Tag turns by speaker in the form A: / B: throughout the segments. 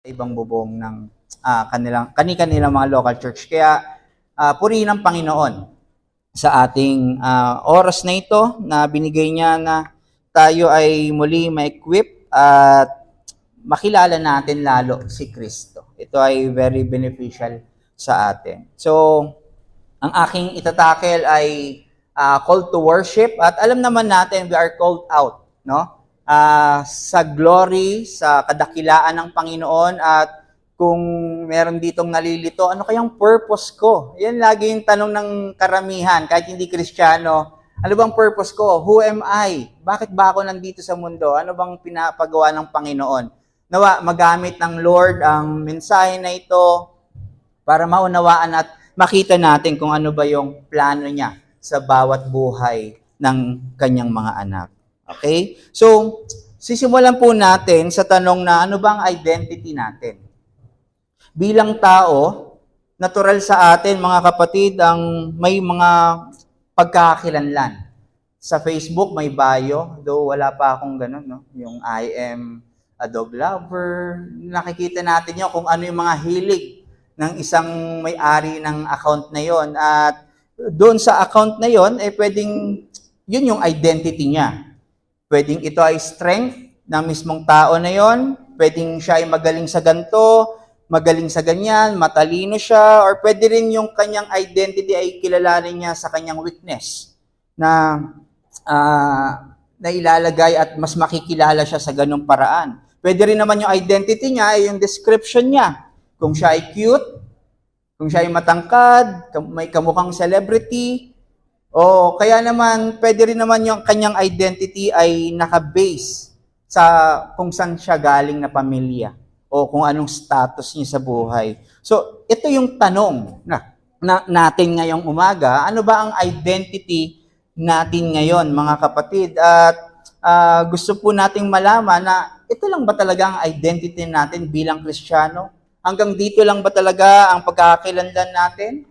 A: ibang bubong ng kanilang mga local church. Kaya purihin ang Panginoon sa ating oras na ito na binigay niya na tayo ay muli ma-equip at makilala natin lalo si Kristo. Ito ay very beneficial sa atin. So, ang aking itatakel ay call to worship at alam naman natin we are called out, no? Sa glory, sa kadakilaan ng Panginoon at kung meron ditong nalilito, ano kayang purpose ko? Yan lagi yung tanong ng karamihan, kahit hindi Kristiyano. Ano bang purpose ko? Who am I? Bakit ba ako nandito sa mundo? Ano bang pinapagawa ng Panginoon? Nawa, magamit ng Lord ang mensahe na ito para maunawaan at makita natin kung ano ba yung plano niya sa bawat buhay ng kanyang mga anak. Okay? So, sisimulan po natin sa tanong na ano bang identity natin? Bilang tao, natural sa atin, mga kapatid, ang may mga pagkakakilanlan. Sa Facebook, may bio, though wala pa akong ganun, no? Yung I am a dog lover. Nakikita natin yun kung ano yung mga hilig ng isang may-ari ng account na yon. At doon sa account na yon, pwedeng yun yung identity niya. Pwedeng ito ay strength ng mismong tao na yon. Pwedeng siya ay magaling sa ganito, magaling sa ganyan, matalino siya, or pwede rin yung kanyang identity ay kilalanin niya sa kanyang weakness na ilalagay at mas makikilala siya sa ganung paraan. Pwede rin naman yung identity niya ay yung description niya. Kung siya ay cute, kung siya ay matangkad, may kamukhang celebrity, o kaya naman, pwede rin naman yung kanyang identity ay naka-base sa kung saan siya galing na pamilya o kung anong status niya sa buhay. So, ito yung tanong na natin ngayong umaga. Ano ba ang identity natin ngayon, mga kapatid? At gusto po nating malaman na ito lang ba talaga ang identity natin bilang Kristiyano? Hanggang dito lang ba talaga ang pagkakakilanlan natin?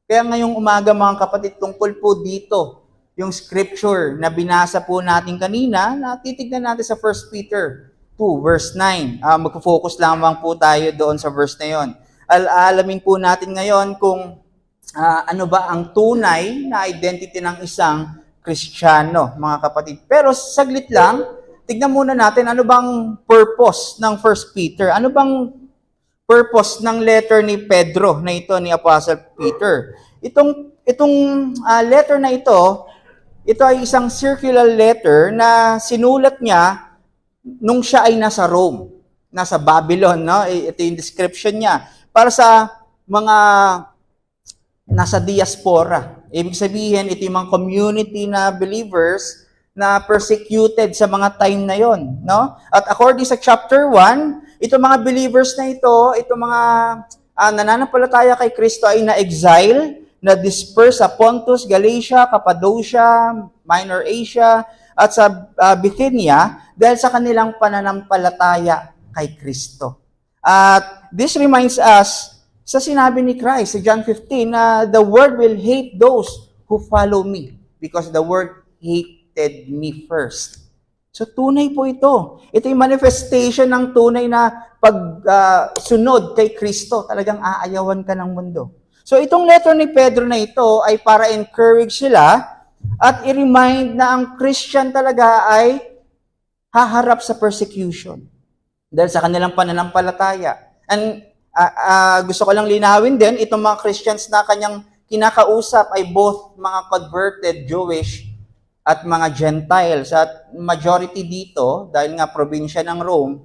A: Kaya ngayong umaga, mga kapatid, tungkol po dito, yung scripture na binasa po natin kanina, na titignan natin sa 1 Peter 2, verse 9. Magpo-focus lamang po tayo doon sa verse na yon. Alamin po natin ngayon kung ano ba ang tunay na identity ng isang Kristiyano, mga kapatid. Pero saglit lang, tignan muna natin ano bang purpose ng 1 Peter. Ano bang purpose ng letter ni Pedro na ito, ni Apostle Peter? Itong letter na ito ay isang circular letter na sinulat niya nung siya ay nasa Rome, nasa Babylon, no? Ito yung description niya. Para sa mga nasa diaspora. Ibig sabihin, ito yung mga community na believers na persecuted sa mga time na yon, no? At according sa chapter 1, itong mga believers na itong mga nananampalataya kay Kristo ay na-exile, na-disperse sa Pontus, Galatia, Cappadocia, Minor Asia, at sa Bithynia dahil sa kanilang pananampalataya kay Kristo. At this reminds us sa sinabi ni Christ sa John 15 na the world will hate those who follow me because the world hated me first. So, tunay po ito. Ito yung manifestation ng tunay na pagsunod kay Kristo. Talagang aayawan ka ng mundo. So, itong letter ni Pedro na ito ay para encourage sila at i-remind na ang Christian talaga ay haharap sa persecution dahil sa kanilang pananampalataya. And gusto ko lang linawin din, itong mga Christians na kanyang kinakausap ay both mga converted Jewish at mga Gentiles. At majority dito, dahil nga probinsya ng Rome,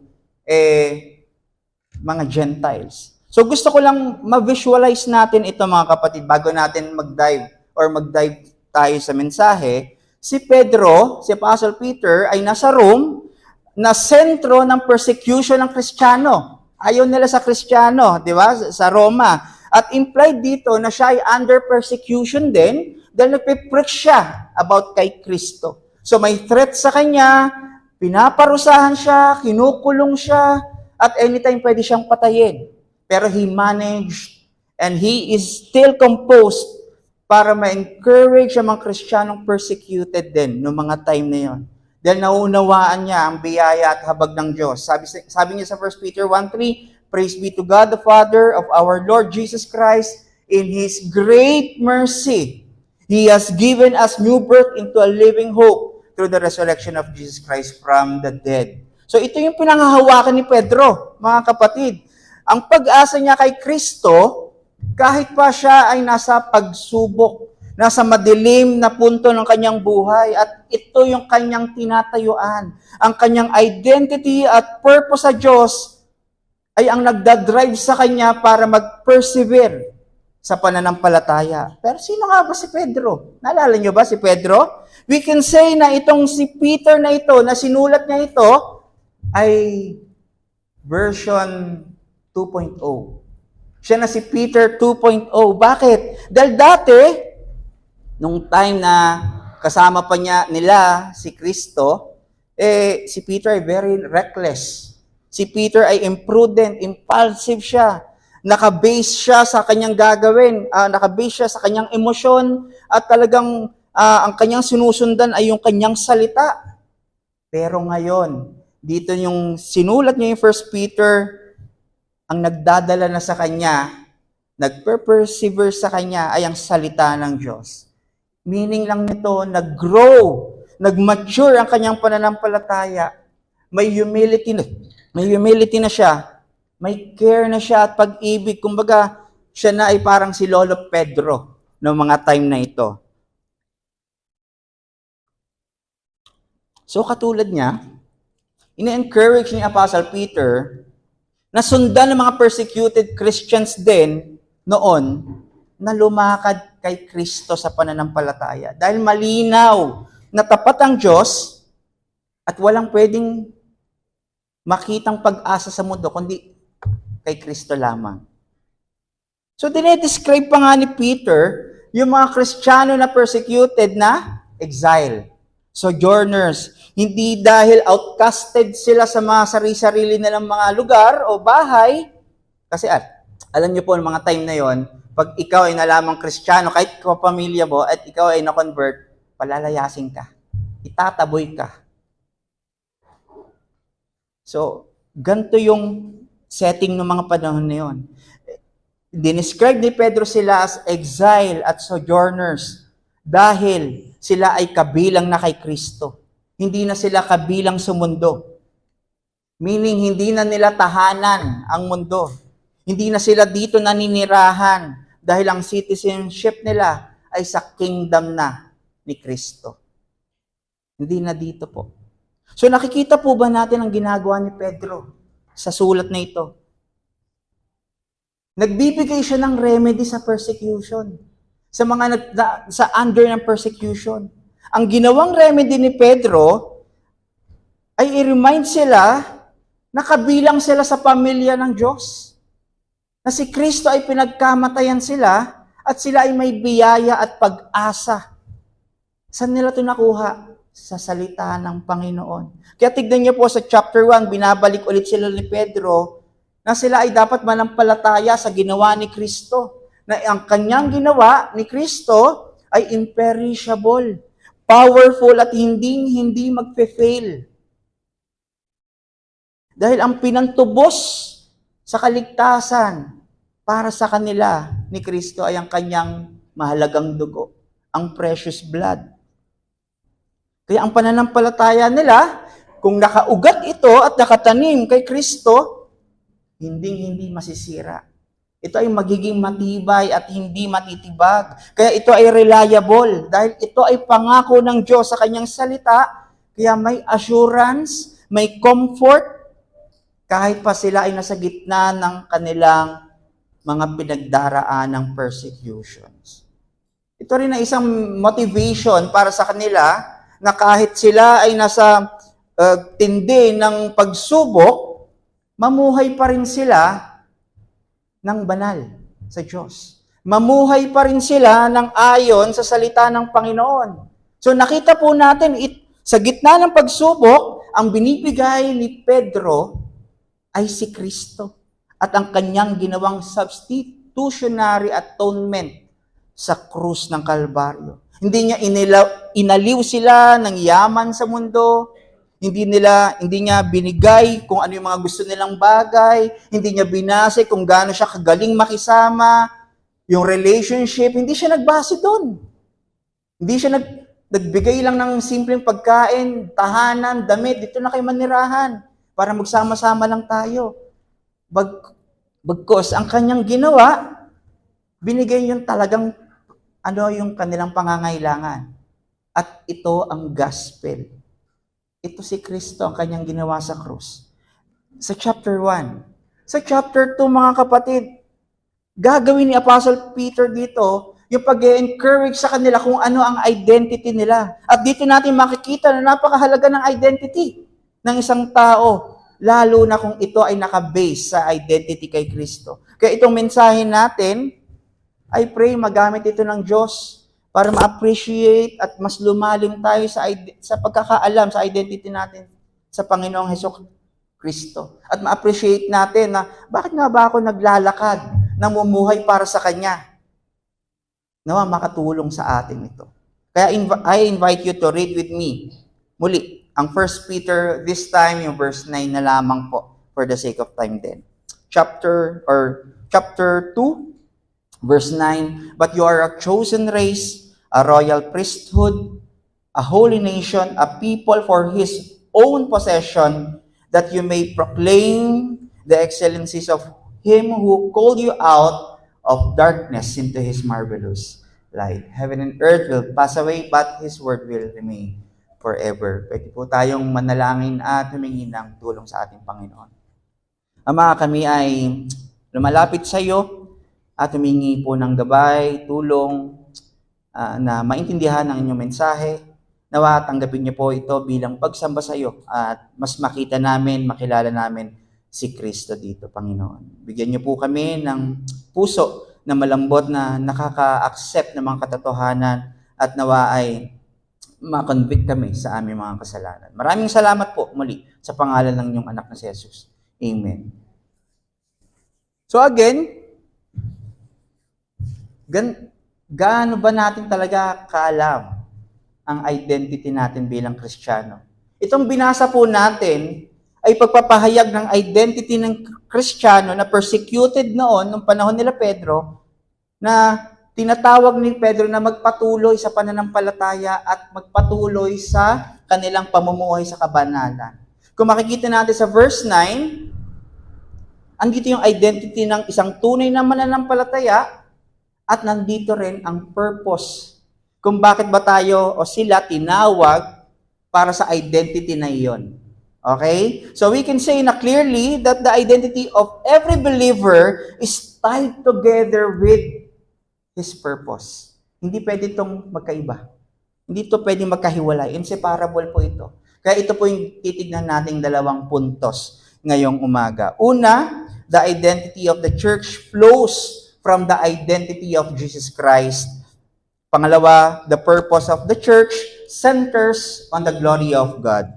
A: mga Gentiles. So gusto ko lang ma-visualize natin ito, mga kapatid, bago natin mag-dive tayo sa mensahe. Si Pedro, si Apostle Peter, ay nasa Rome, na sentro ng persecution ng Kristiyano. Ayaw nila sa Kristiyano, di ba? Sa Roma. At implied dito na siya ay under persecution din dahil nagpipreach siya about kay Kristo. So may threat sa kanya, pinaparusahan siya, kinukulong siya, at anytime pwede siyang patayin. Pero he managed and he is still composed para ma-encourage ang mga Kristiyanong persecuted din noong mga time na yon. Dahil nauunawaan niya ang biyaya at habag ng Diyos. Sabi niya sa 1 Peter 1:3, Praise be to God, the Father of our Lord Jesus Christ. In His great mercy, He has given us new birth into a living hope through the resurrection of Jesus Christ from the dead. So ito yung pinanghahawakan ni Pedro, mga kapatid. Ang pag-asa niya kay Kristo, kahit pa siya ay nasa pagsubok, nasa madilim na punto ng kanyang buhay, at ito yung kanyang tinatayuan. Ang kanyang identity at purpose sa Diyos ay ang nagdadrive sa kanya para mag-persevere sa pananampalataya. Pero sino nga ba si Pedro? Naalala niyo ba si Pedro? We can say na itong si Peter na ito, na sinulat niya ito, ay version 2.0. Siya na si Peter 2.0. Bakit? Dahil dati, nung time na kasama pa nila si Kristo, si Peter ay very reckless. Si Peter ay imprudent, impulsive siya. Nakabase siya sa kanyang gagawin, nakabase siya sa kanyang emosyon, at talagang ang kanyang sinusundan ay yung kanyang salita. Pero ngayon, dito yung sinulat niya yung 1 Peter, ang nagdadala na sa kanya, nagper-persevere sa kanya ay ang salita ng Diyos. Meaning lang nito, nag-grow, nag-mature ang kanyang pananampalataya. May humility na siya. May care na siya at pag-ibig. Kumbaga, siya na ay parang si Lolo Pedro noong mga time na ito. So katulad niya, ina-encourage ni Apostle Peter na sundan ng mga persecuted Christians din noon na lumakad kay Kristo sa pananampalataya. Dahil malinaw na tapat ang Diyos at walang pwedeng makitang pag-asa sa mundo kundi kay Kristo lamang. So, dinedescribe pa nga ni Peter yung mga Kristiyano na persecuted na exile, sojourners. Hindi dahil outcasted sila sa mga sarili-sarili na ng mga lugar o bahay. Kasi alam niyo po, mga time na yon, pag ikaw ay nalamang Kristiyano, kahit kapamilya mo, at ikaw ay na-convert, palalayasin ka. Itataboy ka. So, ganito yung setting ng mga panahon na yun. Dinescribe ni Pedro sila as exile at sojourners dahil sila ay kabilang na kay Kristo. Hindi na sila kabilang sa mundo. Meaning, hindi na nila tahanan ang mundo. Hindi na sila dito naninirahan dahil ang citizenship nila ay sa kingdom na ni Kristo. Hindi na dito po. So nakikita po ba natin ang ginagawa ni Pedro sa sulat na ito? Nagbibigay siya ng remedy sa persecution. Sa mga sa under ng persecution. Ang ginawang remedy ni Pedro ay i-remind sila na kabilang sila sa pamilya ng Diyos. Na si Kristo ay pinagkamatayan sila at sila ay may biyaya at pag-asa. Saan nila ito nakuha? Sa salita ng Panginoon. Kaya tignan niyo po sa chapter 1, binabalik ulit sila ni Pedro na sila ay dapat manampalataya sa ginawa ni Kristo. Na ang kanyang ginawa ni Kristo ay imperishable, powerful at hindi magfe-fail. Dahil ang pinantubos sa kaligtasan para sa kanila ni Kristo ay ang kanyang mahalagang dugo, ang precious blood. Kaya ang pananampalataya nila, kung nakaugat ito at nakatanim kay Kristo, hindi masisira. Ito ay magiging matibay at hindi matitibag. Kaya ito ay reliable dahil ito ay pangako ng Diyos sa kanyang salita. Kaya may assurance, may comfort, kahit pa sila ay nasa gitna ng kanilang mga pinagdaraan ng persecutions. Ito rin ay isang motivation para sa kanila na kahit sila ay nasa tindi ng pagsubok, mamuhay pa rin sila ng banal sa Diyos. Mamuhay pa rin sila ng ayon sa salita ng Panginoon. So nakita po natin, sa gitna ng pagsubok, ang binibigay ni Pedro ay si Kristo at ang kanyang ginawang substitutionary atonement sa krus ng Kalbaryo. Hindi niya inaliw sila ng yaman sa mundo. Hindi niya binigay kung ano yung mga gusto nilang bagay, hindi niya binase kung gaano siya kagaling makisama, yung relationship, hindi siya nagbase doon. Hindi siya nagbigay lang ng simpleng pagkain, tahanan, damit, dito na kayo manirahan para magsama-sama lang tayo. Bagkos, ang kanyang ginawa, binigay yung talagang yung kanilang pangangailangan. At ito ang gospel. Ito si Kristo, ang kanyang ginawa sa krus. Sa chapter 1. Sa chapter 2, mga kapatid, gagawin ni Apostle Peter dito yung pag-encourage sa kanila kung ano ang identity nila. At dito natin makikita na napakahalaga ng identity ng isang tao, lalo na kung ito ay nakabase sa identity kay Kristo. Kaya itong mensahe natin, I pray magamit ito ng Diyos para ma-appreciate at mas lumalim tayo sa pagkakaalam sa identity natin sa Panginoong Hesus Kristo. At ma-appreciate natin na bakit nga ba ako naglalakad, namumuhay para sa Kanya? Nawa makatulong sa atin ito. Kaya I invite you to read with me muli ang 1 Peter, this time yung verse 9 na lamang po for the sake of time din. Chapter 2, verse 9, but you are a chosen race, a royal priesthood, a holy nation, a people for His own possession, that you may proclaim the excellencies of Him who called you out of darkness into His marvelous light. Heaven and earth will pass away, but His word will remain forever. Pwede po tayong manalangin at humingi ng tulong sa ating Panginoon. Ama, kami ay lumalapit sa iyo at humingi po ng gabay, tulong, na maintindihan ang inyong mensahe. Nawa tanggapin niyo po ito bilang pagsamba sa iyo at mas makita namin, makilala namin si Kristo dito, Panginoon. Bigyan niyo po kami ng puso na malambot na nakaka-accept ng mga katotohanan at nawa ay ma-convict kami sa aming mga kasalanan. Maraming salamat po muli sa pangalan ng inyong anak na si Jesus. Amen. So again, gaano ba natin talaga kaalam ang identity natin bilang Kristiyano? Itong binasa po natin ay pagpapahayag ng identity ng Kristiyano na persecuted noon, nung panahon nila Pedro, na tinatawag ni Pedro na magpatuloy sa pananampalataya at magpatuloy sa kanilang pamumuhay sa kabanalan. Kung makikita natin sa verse 9, andito yung identity ng isang tunay na mananampalataya. At nandito rin ang purpose kung bakit ba tayo o sila tinawag para sa identity na iyon. Okay? So we can say na clearly that the identity of every believer is tied together with his purpose. Hindi pwede itong magkaiba. Hindi ito pwede magkahiwalay. Inseparable po ito. Kaya ito po yung titignan nating dalawang puntos ngayong umaga. Una, the identity of the church flows from the identity of Jesus Christ. Pangalawa, the purpose of the church centers on the glory of God.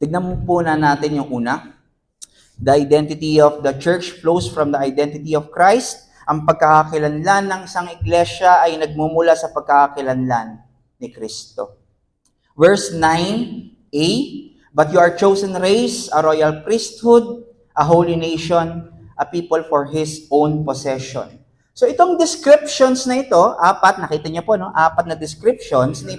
A: Tignan po na natin yung una. The identity of the church flows from the identity of Christ. Ang pagkakakilanlan ng isang iglesia ay nagmumula sa pagkakakilanlan ni Kristo. Verse 9a, but you are chosen race, a royal priesthood, a holy nation, a people for His own possession. So itong descriptions na ito, nakita niyo po, no? 4 na descriptions ni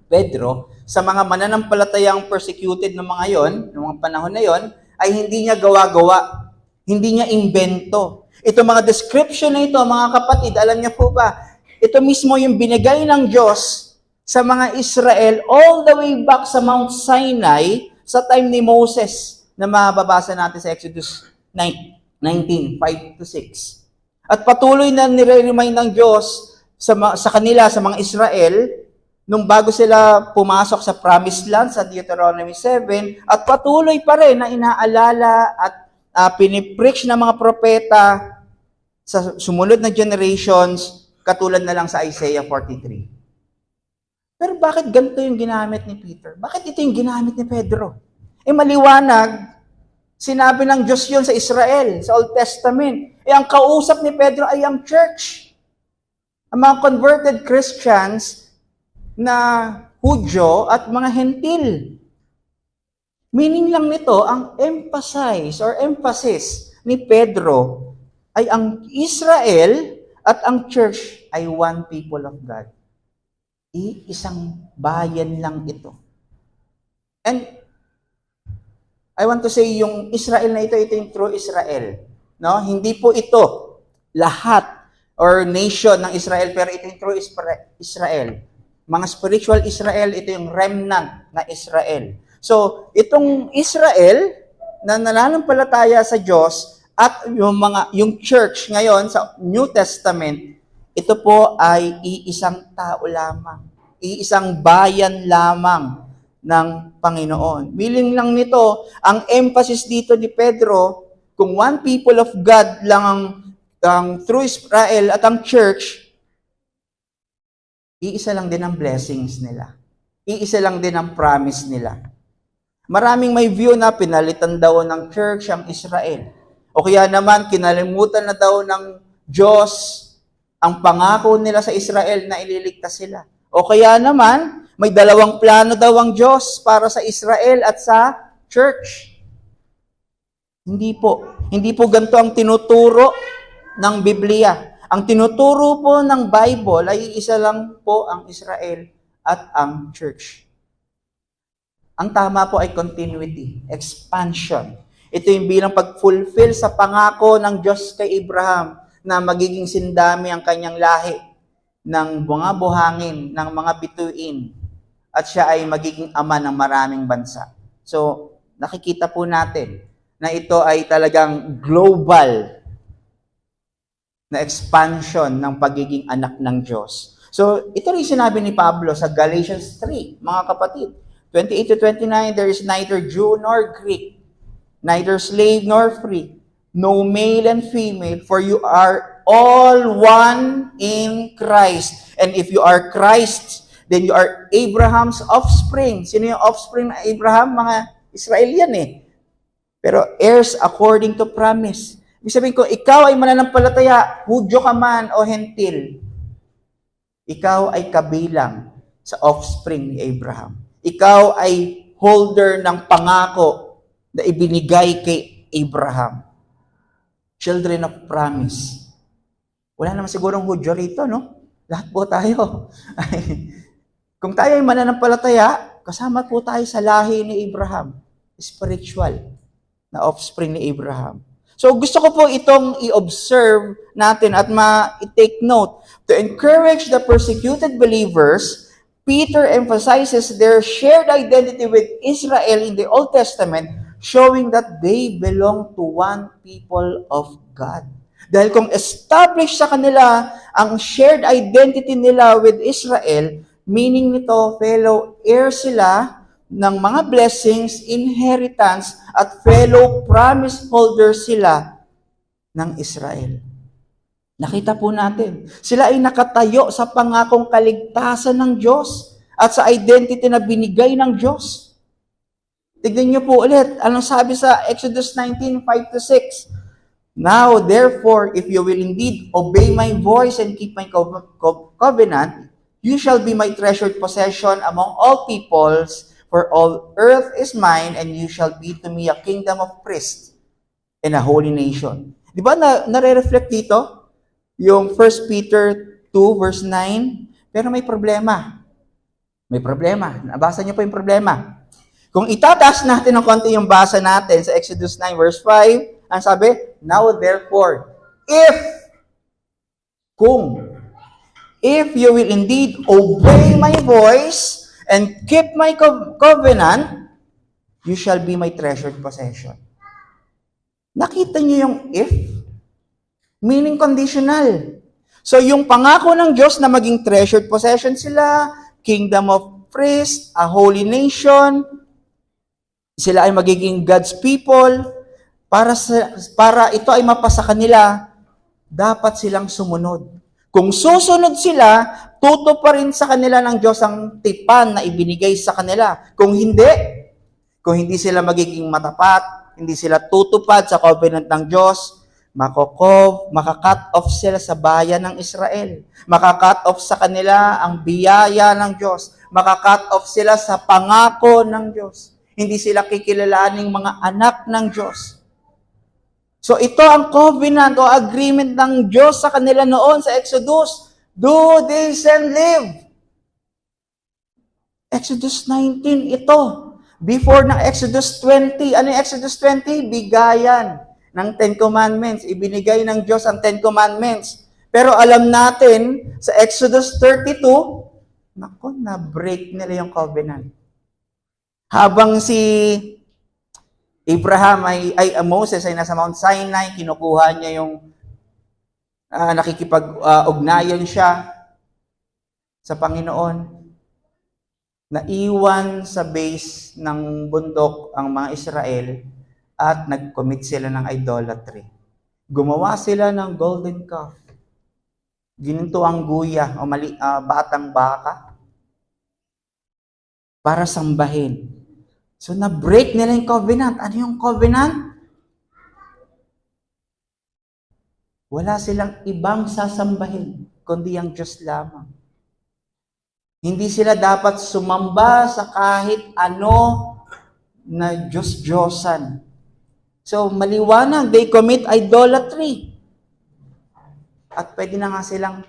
A: Pedro sa mga mananampalatayang persecuted ng mga yon, ng mga panahon na yon, ay hindi niya gawa-gawa, hindi niya invento. Ito mga description na ito, mga kapatid, alam niyo po ba, ito mismo yung binigay ng Diyos sa mga Israel all the way back sa Mount Sinai sa time ni Moses na mababasa natin sa Exodus 19:5-6. At patuloy na nire-remind ng Diyos sa kanila, sa mga Israel, nung bago sila pumasok sa Promised Land sa Deuteronomy 7, at patuloy pa rin na inaalala at pinipreach ng mga propeta sa sumunod na generations, katulad na lang sa Isaiah 43. Pero bakit ganito yung ginamit ni Peter? Bakit ito yung ginamit ni Pedro? Maliwanag, sinabi ng Diyos yun sa Israel, sa Old Testament. Ang kausap ni Pedro ay ang church. Ang mga converted Christians na Hudyo at mga Hentil. Meaning lang nito, ang emphasis ni Pedro ay ang Israel at ang church ay one people of God. Isang bayan lang ito. And I want to say, yung Israel na ito yung true Israel. No? Hindi po ito lahat or nation ng Israel, pero ito yung true Israel. Mga spiritual Israel, ito yung remnant na Israel. So, itong Israel na nananampalataya sa Diyos at yung church ngayon sa New Testament, ito po ay iisang tao lamang, iisang bayan lamang ng Panginoon. Meaning lang nito, ang emphasis dito ni Pedro, kung one people of God lang ang true Israel at ang church, iisa lang din ang blessings nila. Iisa lang din ang promise nila. Maraming may view na pinalitan daw ng church ang Israel. O kaya naman, kinalimutan na daw ng Diyos ang pangako nila sa Israel na ililigtas sila. O kaya naman, may dalawang plano daw ang Diyos para sa Israel at sa church. Hindi po. Hindi po ganito ang tinuturo ng Biblia. Ang tinuturo po ng Bible ay isa lang po ang Israel at ang church. Ang tama po ay continuity, expansion. Ito yung bilang pag-fulfill sa pangako ng Diyos kay Abraham na magiging sindami ang kanyang lahi ng mga buhangin, ng mga bituin, at siya ay magiging ama ng maraming bansa. So, nakikita po natin na ito ay talagang global na expansion ng pagiging anak ng Diyos. So, ito rin sinabi ni Pablo sa Galatians 3, mga kapatid. 28 to 29, there is neither Jew nor Greek, neither slave nor free, no male and female, for you are all one in Christ. And if you are Christ, then you are Abraham's offspring. Sino yung offspring ng Abraham? Mga Israelian Pero heirs according to promise. Ibig sabihin ko, ikaw ay mananampalataya, Hudyo ka man o Hentil, ikaw ay kabilang sa offspring ni Abraham. Ikaw ay holder ng pangako na ibinigay kay Abraham. Children of promise. Wala naman sigurong Hudyo rito, no? Lahat po tayo. Kung tayo ay mananampalataya, kasama po tayo sa lahi ni Abraham. Spiritual na offspring ni Abraham. So gusto ko po itong i-observe natin at ma-take note. To encourage the persecuted believers, Peter emphasizes their shared identity with Israel in the Old Testament, showing that they belong to one people of God. Dahil kung established sa kanila ang shared identity nila with Israel, meaning nito, fellow heirs sila ng mga blessings, inheritance, at fellow promise holders sila ng Israel. Nakita po natin, sila ay nakatayo sa pangakong kaligtasan ng Diyos at sa identity na binigay ng Diyos. Tignan niyo po ulit, anong sabi sa Exodus 19:5-6? Now, therefore, if you will indeed obey my voice and keep my covenant, you shall be my treasured possession among all peoples, for all earth is mine, and you shall be to me a kingdom of priests and a holy nation. Di ba nare-reflect dito? Yung 1 Peter 2 verse 9, pero may problema. May problema. Nabasa niyo po yung problema. Kung itataas natin ng konti yung basa natin sa Exodus 9 verse 5, ang sabi, now therefore, if you will indeed obey my voice and keep my covenant, you shall be my treasured possession. Nakita niyo yung if? Meaning conditional. So yung pangako ng Diyos na maging treasured possession sila, kingdom of priests, a holy nation, sila ay magiging God's people, para ito ay mapasa kanila, dapat silang sumunod. Kung susunod sila, tuto pa rin sa kanila ng Diyos ang tipan na ibinigay sa kanila. Kung hindi sila magiging matapat, hindi sila tutupad sa covenant ng Diyos, Makakat off sila sa bayan ng Israel. Makakat off sa kanila ang biyaya ng Diyos. Makakat off sila sa pangako ng Diyos. Hindi sila kikilalaning mga anak ng Diyos. So ito ang covenant o agreement ng Diyos sa kanila noon sa Exodus. Do this and live. Exodus 19, ito. Before ng Exodus 20. Ano yung Exodus 20? Bigayan ng Ten Commandments. Ibinigay ng Diyos ang Ten Commandments. Pero alam natin, sa Exodus 32, na-break nila yung covenant. Habang si Abraham Moses ay nasa Mount Sinai, kinukuha niya yung nakikipag-ugnayan siya sa Panginoon. Naiwan sa base ng bundok ang mga Israel at nag-commit sila ng idolatry. Gumawa sila ng golden calf. Gininto ang guya o batang baka para sambahin. So na-break nila yung covenant. Ano yung covenant? Wala silang ibang sasambahin kundi ang Diyos lamang. Hindi sila dapat sumamba sa kahit ano na Diyos-Diyosan. So, maliwanag, they commit idolatry. At pwede na nga silang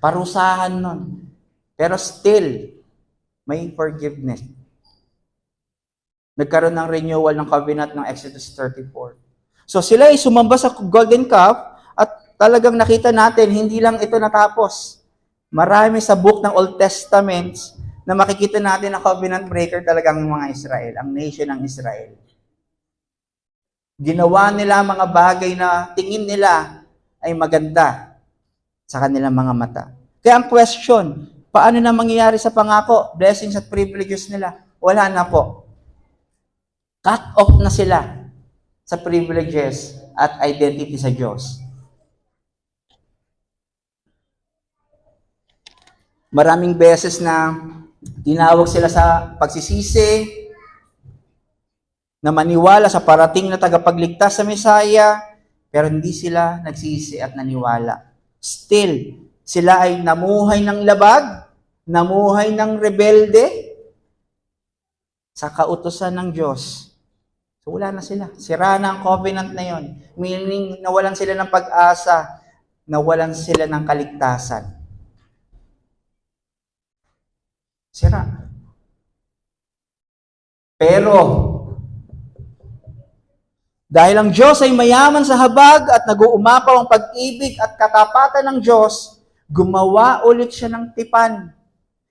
A: parusahan nun. Pero still, may forgiveness. Nagkaroon ng renewal ng covenant ng Exodus 34. So, sila ay sumamba sa golden calf at talagang nakita natin, hindi lang ito natapos. Marami sa book ng Old Testament na makikita natin na covenant breaker talagang mga Israel, ang nation ng Israel. Ginawa nila mga bagay na tingin nila ay maganda sa kanilang mga mata. Kaya ang question, paano na mangyayari sa pangako, blessings at privileges nila? Wala na po. Cut off na sila sa privileges at identity sa Diyos. Maraming beses na tinawag sila sa pagsisisi, na maniwala sa parating na tagapagligtas sa Mesaya, pero hindi sila nagsisi at naniwala. Still, sila ay namuhay ng labag, namuhay ng rebelde sa kautusan ng Diyos. So wala na sila. Sira na ang covenant na yon. Meaning, nawalan sila ng pag-asa, nawalan sila ng kaligtasan. Sira. Pero, dahil ang Diyos ay mayaman sa habag at nag-uumapaw ang pag-ibig at katapatan ng Diyos, gumawa ulit siya ng tipan.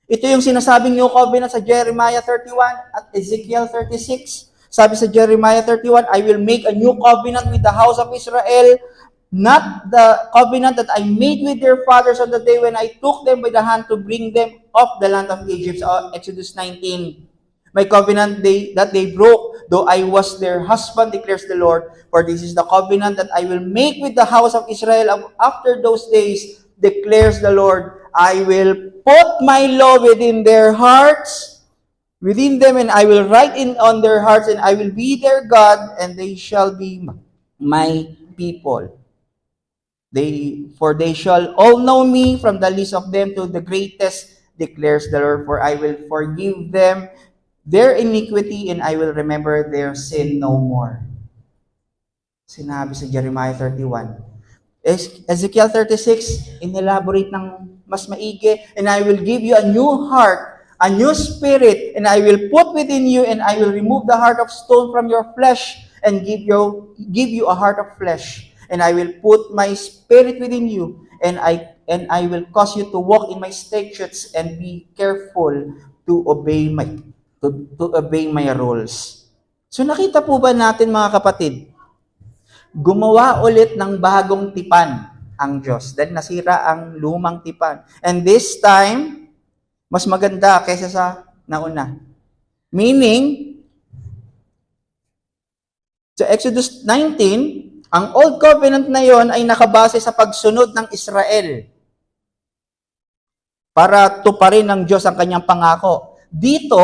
A: Ito yung sinasabing New Covenant sa Jeremiah 31 at Ezekiel 36. Sabi sa Jeremiah 31, I will make a new covenant with the house of Israel, not the covenant that I made with their fathers on the day when I took them by the hand to bring them off the land of Egypt. Exodus 19. My covenant that they broke, though I was their husband, declares the Lord. For this is the covenant that I will make with the house of Israel after those days, declares the Lord. I will put my law within their hearts, within them, and I will write it on their hearts, and I will be their God, and they shall be my people. For they shall all know me, from the least of them to the greatest, declares the Lord. For I will forgive them their iniquity, and I will remember their sin no more. Sinabi sa Jeremiah 31. Ezekiel 36, inelaborate ng mas maigi, and I will give you a new heart, a new spirit, and I will put within you, and I will remove the heart of stone from your flesh, and give you a heart of flesh. And I will put my spirit within you, and I will cause you to walk in my statutes and be careful to obey my rules. So nakita po ba natin mga kapatid, gumawa ulit ng bagong tipan ang Diyos dahil nasira ang lumang tipan. And this time, mas maganda kaysa sa nauna. Meaning, sa Exodus 19, ang Old Covenant na yon ay nakabase sa pagsunod ng Israel para tuparin ng Diyos ang kanyang pangako. Dito,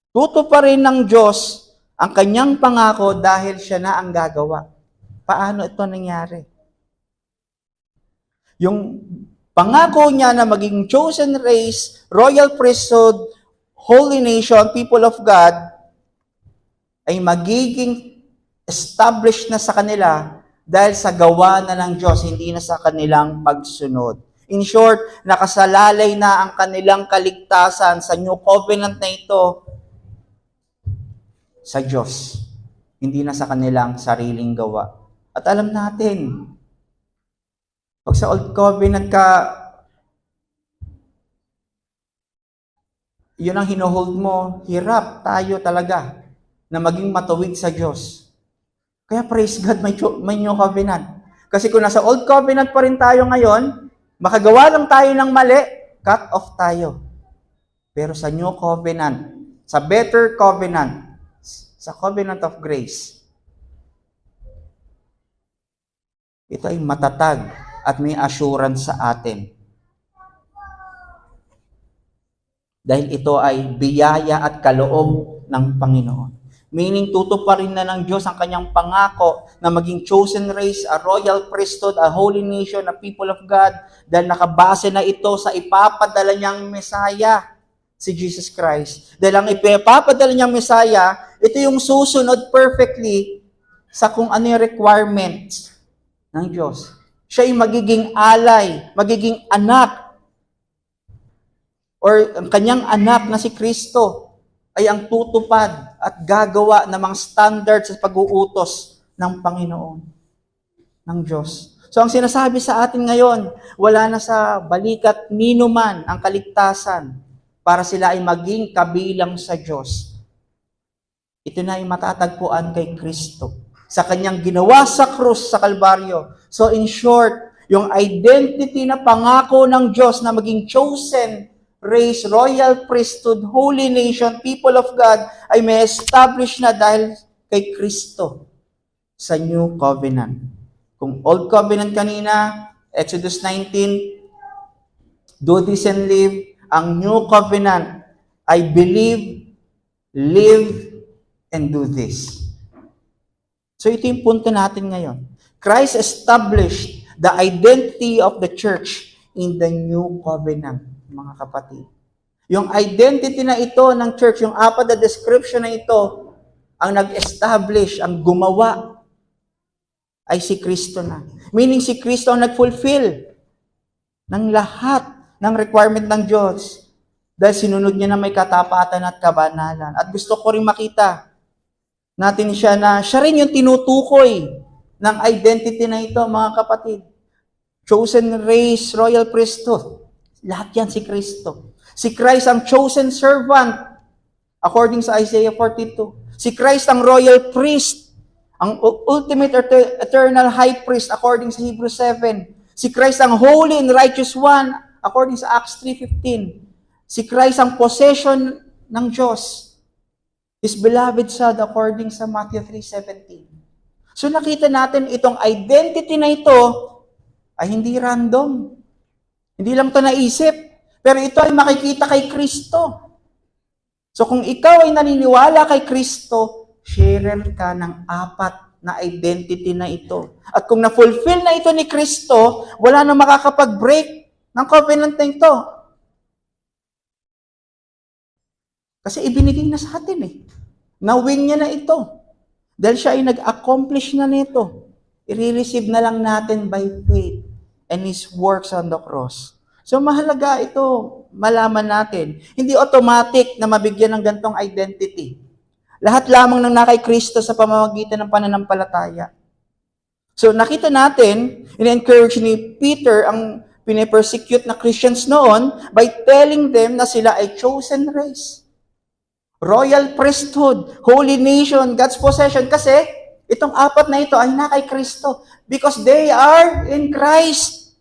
A: tutuparin ng Diyos ang kanyang pangako dahil siya na ang gagawa. Paano ito nangyari? Yung pangako niya na maging chosen race, royal priesthood, holy nation, people of God, ay magiging established na sa kanila dahil sa gawa na ng Diyos, hindi na sa kanilang pagsunod. In short, nakasalalay na ang kanilang kaligtasan sa New Covenant na ito sa Diyos, hindi na sa kanilang sariling gawa. At alam natin, pag sa Old Covenant ka, yun ang hinuhold mo, hirap tayo talaga na maging matuwid sa Diyos. Kaya praise God, may New Covenant. Kasi kung nasa Old Covenant pa rin tayo ngayon, makagawa lang tayo ng mali, cut off tayo. Pero sa New Covenant, sa better covenant, sa covenant of grace, ito ay matatag at may assurance sa atin. Dahil ito ay biyaya at kaloob ng Panginoon. Meaning, tutuparin na ng Diyos ang kanyang pangako na maging chosen race, a royal priesthood, a holy nation, a people of God, dahil nakabase na ito sa ipapadala niyang Messiah, si Jesus Christ. Dahil ang ipapadala niyang Messiah, ito yung susunod perfectly sa kung ano yung requirements ng Diyos. Siya ay magiging alay, magiging anak, or ang kanyang anak na si Kristo ay ang tutupad at gagawa ng mga standards sa pag-uutos ng Panginoon, ng Diyos. So ang sinasabi sa atin ngayon, wala na sa balikat nino man ang kaligtasan para sila ay maging kabilang sa Diyos. Ito na ay matatagpuan kay Kristo sa kanyang ginawa sa krus sa Kalbaryo. So in short, yung identity na pangako ng Diyos na maging chosen race, royal priesthood, holy nation, people of God, ay may establish na dahil kay Kristo sa New Covenant. Kung Old Covenant kanina, Exodus 19, do this and live. Ang New Covenant ay believe, live, and do this. So ito yung punto natin ngayon. Christ established the identity of the church in the New Covenant, mga kapatid. Yung identity na ito ng church, yung apat na description na ito, ang nag-establish, ang gumawa, ay si Kristo na. Meaning si Kristo ang nag-fulfill ng lahat ng requirement ng Diyos. Dahil sinunod niya na may katapatan at kabanalan. At gusto ko rin makita natin siya na siya rin yung tinutukoy ng identity na ito, mga kapatid. Chosen race, royal priesthood. Lahat yan si Kristo. Si Christ ang chosen servant, according sa Isaiah 42. Si Christ ang royal priest, ang ultimate eternal high priest, according sa Hebrews 7. Si Christ ang holy and righteous one, according sa Acts 3:15. Si Christ ang possession ng Diyos, His beloved Son, according sa Matthew 3:17. So nakita natin itong identity na ito ay hindi random. Hindi lang ito naisip, pero ito ay makikita kay Kristo. So kung ikaw ay naniniwala kay Kristo, sharer ka ng apat na identity na ito. At kung na-fulfill na ito ni Kristo, wala na makakapag-break ng covenant na ito. Kasi ibinigay na sa atin eh. Na-win niya na ito. Dahil siya ay nag-accomplish na nito. I-receive na lang natin by faith and His works on the cross. So mahalaga ito, malaman natin. Hindi automatic na mabigyan ng gantong identity. Lahat lamang ng nakay Kristo sa pamamagitan ng pananampalataya. So nakita natin, in-encourage ni Peter ang pinipersecute na Christians noon by telling them na sila ay chosen race. Royal priesthood, holy nation, God's possession. Kasi itong apat na ito ay nakay Kristo because they are in Christ.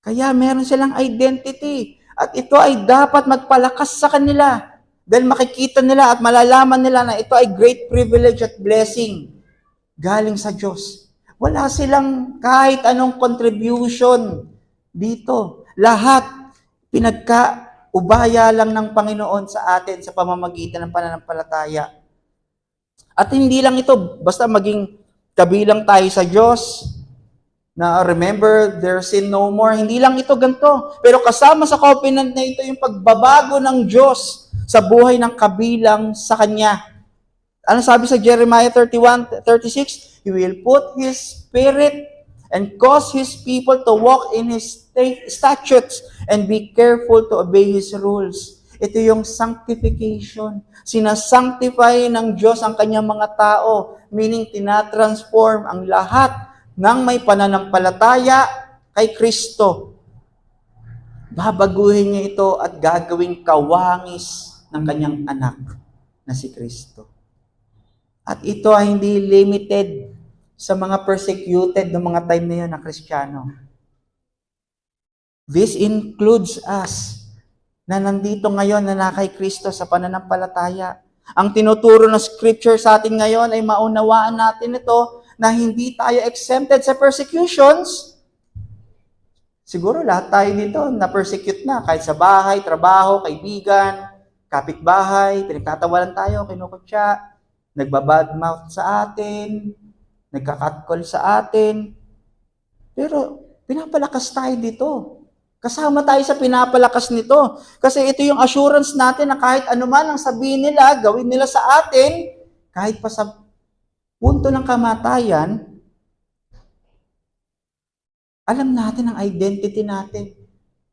A: Kaya meron silang identity. At ito ay dapat magpalakas sa kanila. Dahil makikita nila at malalaman nila na ito ay great privilege at blessing galing sa Diyos. Wala silang kahit anong contribution dito. Lahat pinagkaubaya lang ng Panginoon sa atin sa pamamagitan ng pananampalataya. At hindi lang ito, basta maging kabilang tayo sa Diyos, na remember, their sin no more. Hindi lang ito ganito. Pero kasama sa covenant na ito yung pagbabago ng Diyos sa buhay ng kabilang sa Kanya. Ano sabi sa Jeremiah 31:36? He will put His Spirit and cause His people to walk in His statutes and be careful to obey His rules. Ito yung sanctification. Sinasanctify ng Diyos ang Kanyang mga tao, meaning tinatransform ang lahat ng may pananampalataya kay Kristo. Babaguhin niya ito at gagawing kawangis ng Kanyang anak na si Kristo. At ito ay hindi limited sa mga persecuted ng mga time na yun na Kristiyano. This includes us na nandito ngayon na nakay Kristo sa pananampalataya. Ang tinuturo ng Scripture sa atin ngayon ay maunawaan natin ito na hindi tayo exempted sa persecutions. Siguro lahat tayo dito na-persecute na kahit sa bahay, trabaho, kaibigan, kapitbahay, pinagtatawalan tayo, kinukutya, nagbabadmouth sa atin, nagkakatcall sa atin. Pero pinapalakas tayo dito. Kasama tayo sa pinapalakas nito. Kasi ito yung assurance natin na kahit anuman ang sabihin nila, gawin nila sa atin, kahit pa sa punto ng kamatayan, alam natin ang identity natin.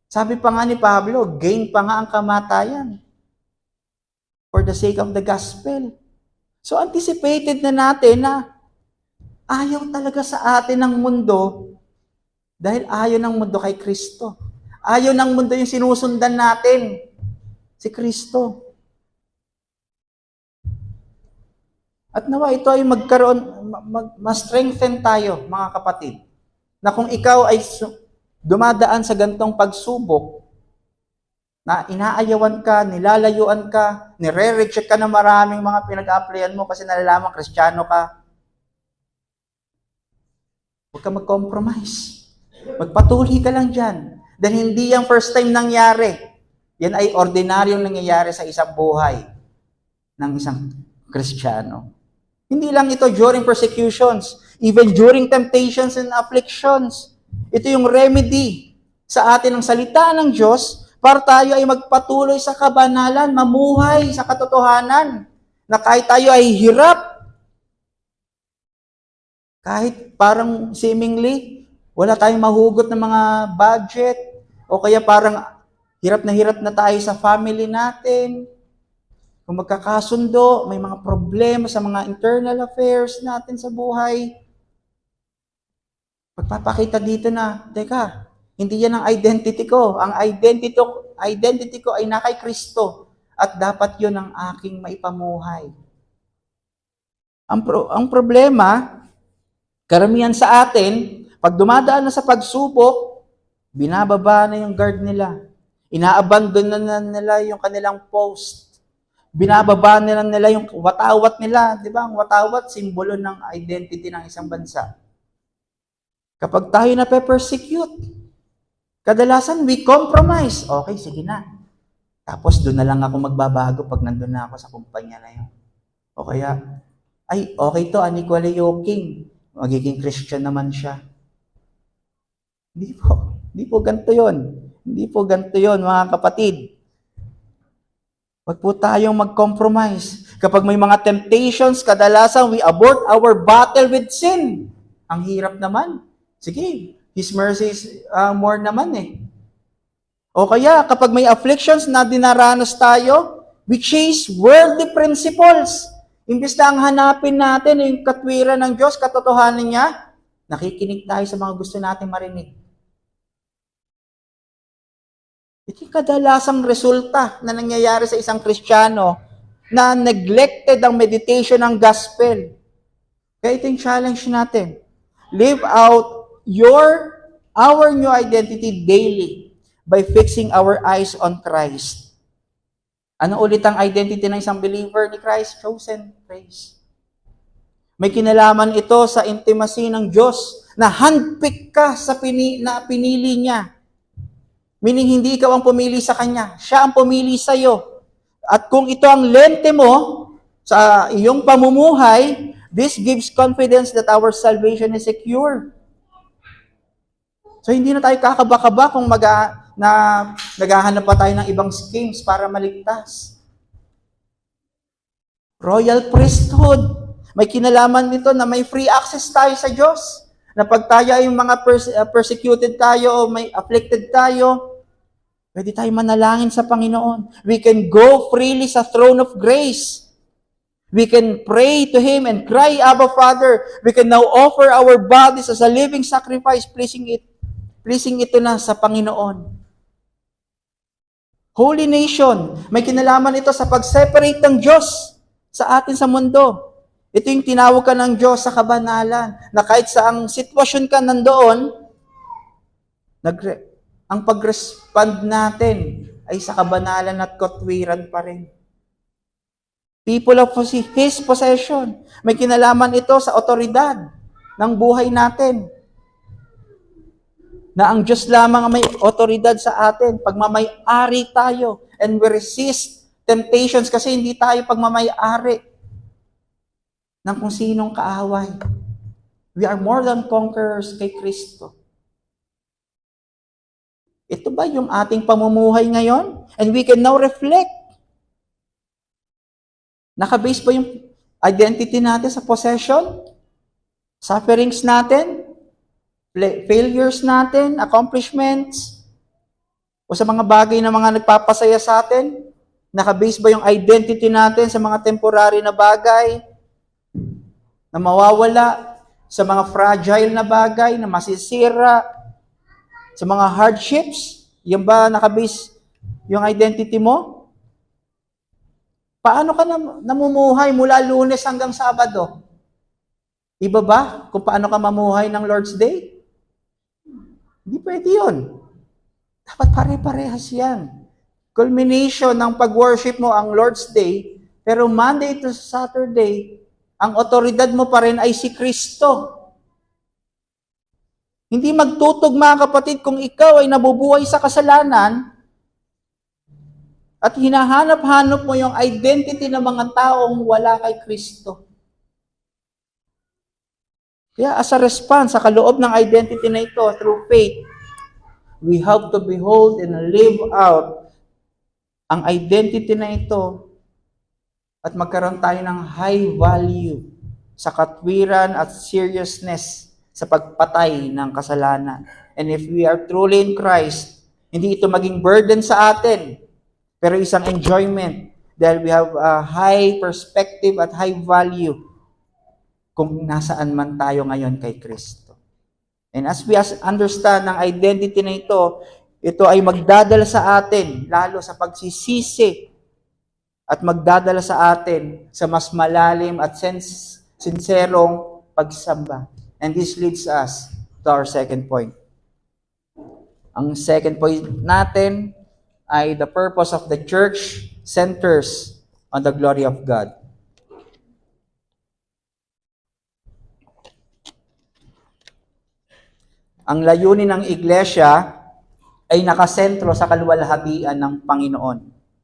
A: Sabi pa nga ni Pablo, gain pa nga ang kamatayan for the sake of the gospel. So anticipated na natin na ayaw talaga sa atin ng mundo dahil ayaw ng mundo kay Kristo. Ayaw ng mundo yung sinusundan natin, si Kristo. At nawa ito ay ma-strengthen tayo, mga kapatid, na kung ikaw ay dumadaan sa gantong pagsubok, na inaayawan ka, nilalayuan ka, nire-reject ka ng maraming mga pinag-applyan mo kasi nalalaman Kristiyano ka, huwag ka mag-compromise. Magpatuloy ka lang dyan. Dahil hindi yung first time nangyari. Yan ay ordinaryong nangyayari sa isang buhay ng isang Kristiyano. Hindi lang ito during persecutions, even during temptations and afflictions. Ito yung remedy sa atin ng salita ng Diyos para tayo ay magpatuloy sa kabanalan, mamuhay sa katotohanan, na kahit tayo ay hirap, kahit parang seemingly, wala tayong mahugot ng mga budget, o kaya parang hirap na tayo sa family natin, kung magkakasundo, may mga problema sa mga internal affairs natin sa buhay. Pagpapakita dito na, teka, hindi yan ang identity ko. Ang identity ko ay na kay Kristo at dapat yun ang aking maipamuhay. Ang problema, karamihan sa atin, pag dumadaan na sa pagsubok, binababa na yung guard nila. Inaabandon na nila yung kanilang post. Binababa nila yung watawat nila. Di ba? Ang watawat, simbolo ng identity ng isang bansa. Kapag tayo na-persecute, kadalasan we compromise. Okay, sige na. Tapos doon na lang ako magbabago pag nandun na ako sa kumpanya na yun. O kaya, ay, okay to, unequally yoking. Magiging Christian naman siya. Hindi po ganito yun. Hindi po ganito yun, mga kapatid. Wag po tayong mag-compromise. Kapag may mga temptations, kadalasan we abort our battle with sin. Ang hirap naman. Sige, His mercy is more naman eh. O kaya, kapag may afflictions na dinaranas tayo, we chase worldly principles. Imbis na ang hanapin natin yung katwiran ng Diyos, katotohanan niya, nakikinig tayo sa mga gusto natin marinig. Ito yung kadalasang resulta na nangyayari sa isang Kristiyano na neglected ang meditation ng gospel. Kaya ito yung challenge natin. Live out our new identity daily by fixing our eyes on Christ. Ano ulit ang identity ng isang believer ni Christ? Chosen, praise. May kinalaman ito sa intimacy ng Diyos na handpick ka sa pinili niya. Meaning, hindi ikaw ang pumili sa Kanya. Siya ang pumili sa iyo. At kung ito ang lente mo sa iyong pamumuhay, This gives confidence that our salvation is secure. So hindi na tayo kakaba-kaba kung naghahanap pa tayo ng ibang schemes para maligtas. Royal priesthood. May kinalaman nito na may free access tayo sa Diyos. Na pag tayo ay mga persecuted tayo o may afflicted tayo, pwede tayo manalangin sa Panginoon. We can go freely sa throne of grace. We can pray to Him and cry, Abba, Father. We can now offer our bodies as a living sacrifice, pleasing ito na sa Panginoon. Holy nation. May kinalaman ito sa pag-separate ng Diyos sa atin sa mundo. Ito yung tinawag ka ng Diyos sa kabanalan, na kahit saang sitwasyon ka nandoon, ang pag-respond natin ay sa kabanalan at katwiran pa rin. People of His possession. May kinalaman ito sa otoridad ng buhay natin. Na ang Diyos lamang ang may otoridad sa atin. Pagmamay-ari tayo. And we resist temptations kasi hindi tayo pagmamay-ari ng kung sinong kaaway. We are more than conquerors kay Kristo. Ito ba yung ating pamumuhay ngayon? And we can now reflect. Nakabase ba yung identity natin sa possession? Sufferings natin? Failures natin? Accomplishments? O sa mga bagay na mga nagpapasaya sa atin? Nakabase ba yung identity natin sa mga temporary na bagay? Na mawawala, sa mga fragile na bagay, na masisira, sa mga hardships? Yan ba nakabase yung identity mo? Paano ka namumuhay mula Lunes hanggang Sabado? Iba ba kung paano ka mamuhay ng Lord's Day? Hindi pwede yun. Dapat pare-parehas yan. Culmination ng pag-worship mo ang Lord's Day, pero Monday to Saturday, ang otoridad mo pa rin ay si Kristo. Hindi magtutog, mga kapatid, kung ikaw ay nabubuhay sa kasalanan at hinahanap-hanap mo yung identity ng mga taong wala kay Kristo. Kaya as a response sa kaloob ng identity na ito, through faith, we have to behold and live out ang identity na ito at magkaroon tayo ng high value sa katwiran at seriousness sa pagpatay ng kasalanan. And if we are truly in Christ, hindi ito maging burden sa atin, pero isang enjoyment dahil we have a high perspective at high value kung nasaan man tayo ngayon kay Kristo. And as we understand ng identity na ito ay magdadala sa atin lalo sa pagsisisi at magdadala sa atin sa mas malalim at sinserong pagsamba. And this leads us to our second point. Ang second point natin ay the purpose of the church centers on the glory of God. Ang layunin ng iglesia ay nakasentro sa kaluwalhatian ng Panginoon,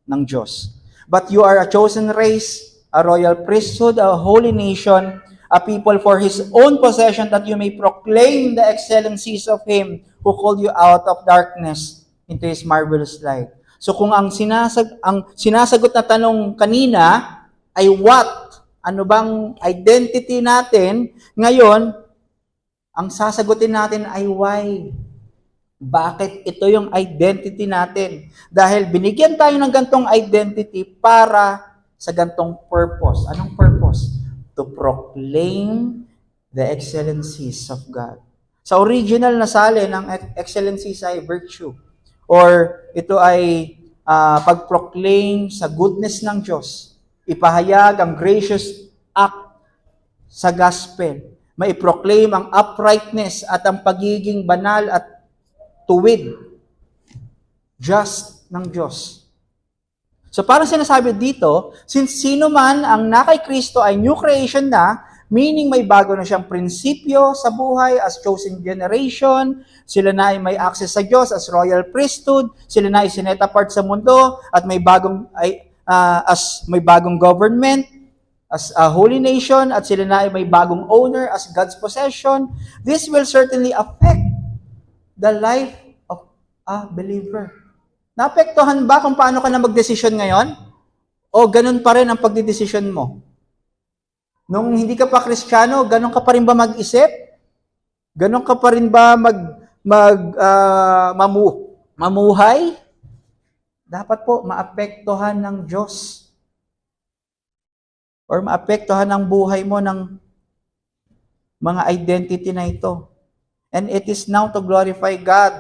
A: ng Diyos. But you are a chosen race, a royal priesthood, a holy nation, a people for His own possession, that you may proclaim the excellencies of Him who called you out of darkness into His marvelous light. So kung ang sinasagot na tanong kanina ay what? Ano bang identity natin? Ngayon, ang sasagutin natin ay why. Bakit ito yung identity natin? Dahil binigyan tayo ng gantong identity para sa gantong purpose. Anong purpose? To proclaim the excellencies of God. Sa original na salin, ang excellencies ay virtue. Or ito ay pag-proclaim sa goodness ng Diyos. Ipahayag ang gracious act sa gospel. Mai-proclaim ang uprightness at ang pagiging banal at tuwid, just ng Diyos. So parang sinasabi dito, since sino man ang na kay Kristo ay new creation na, meaning may bago na siyang prinsipyo sa buhay as chosen generation, sila na ay may access sa Diyos as royal priesthood, sila na ay sinet apart sa mundo at may bagong government, as a holy nation at sila na ay may bagong owner as God's possession, this will certainly affect the life of a believer. Naapektuhan ba kung paano ka na magdesisyon ngayon? O ganun pa rin ang pagdidesisyon mo? Nung hindi ka pa Kristiyano, ganun ka pa rin ba mag-isip? Ganun ka pa rin ba mamuhay? Dapat po maapektuhan ng Diyos or maapektuhan ng buhay mo ng mga identity na ito. And it is now to glorify God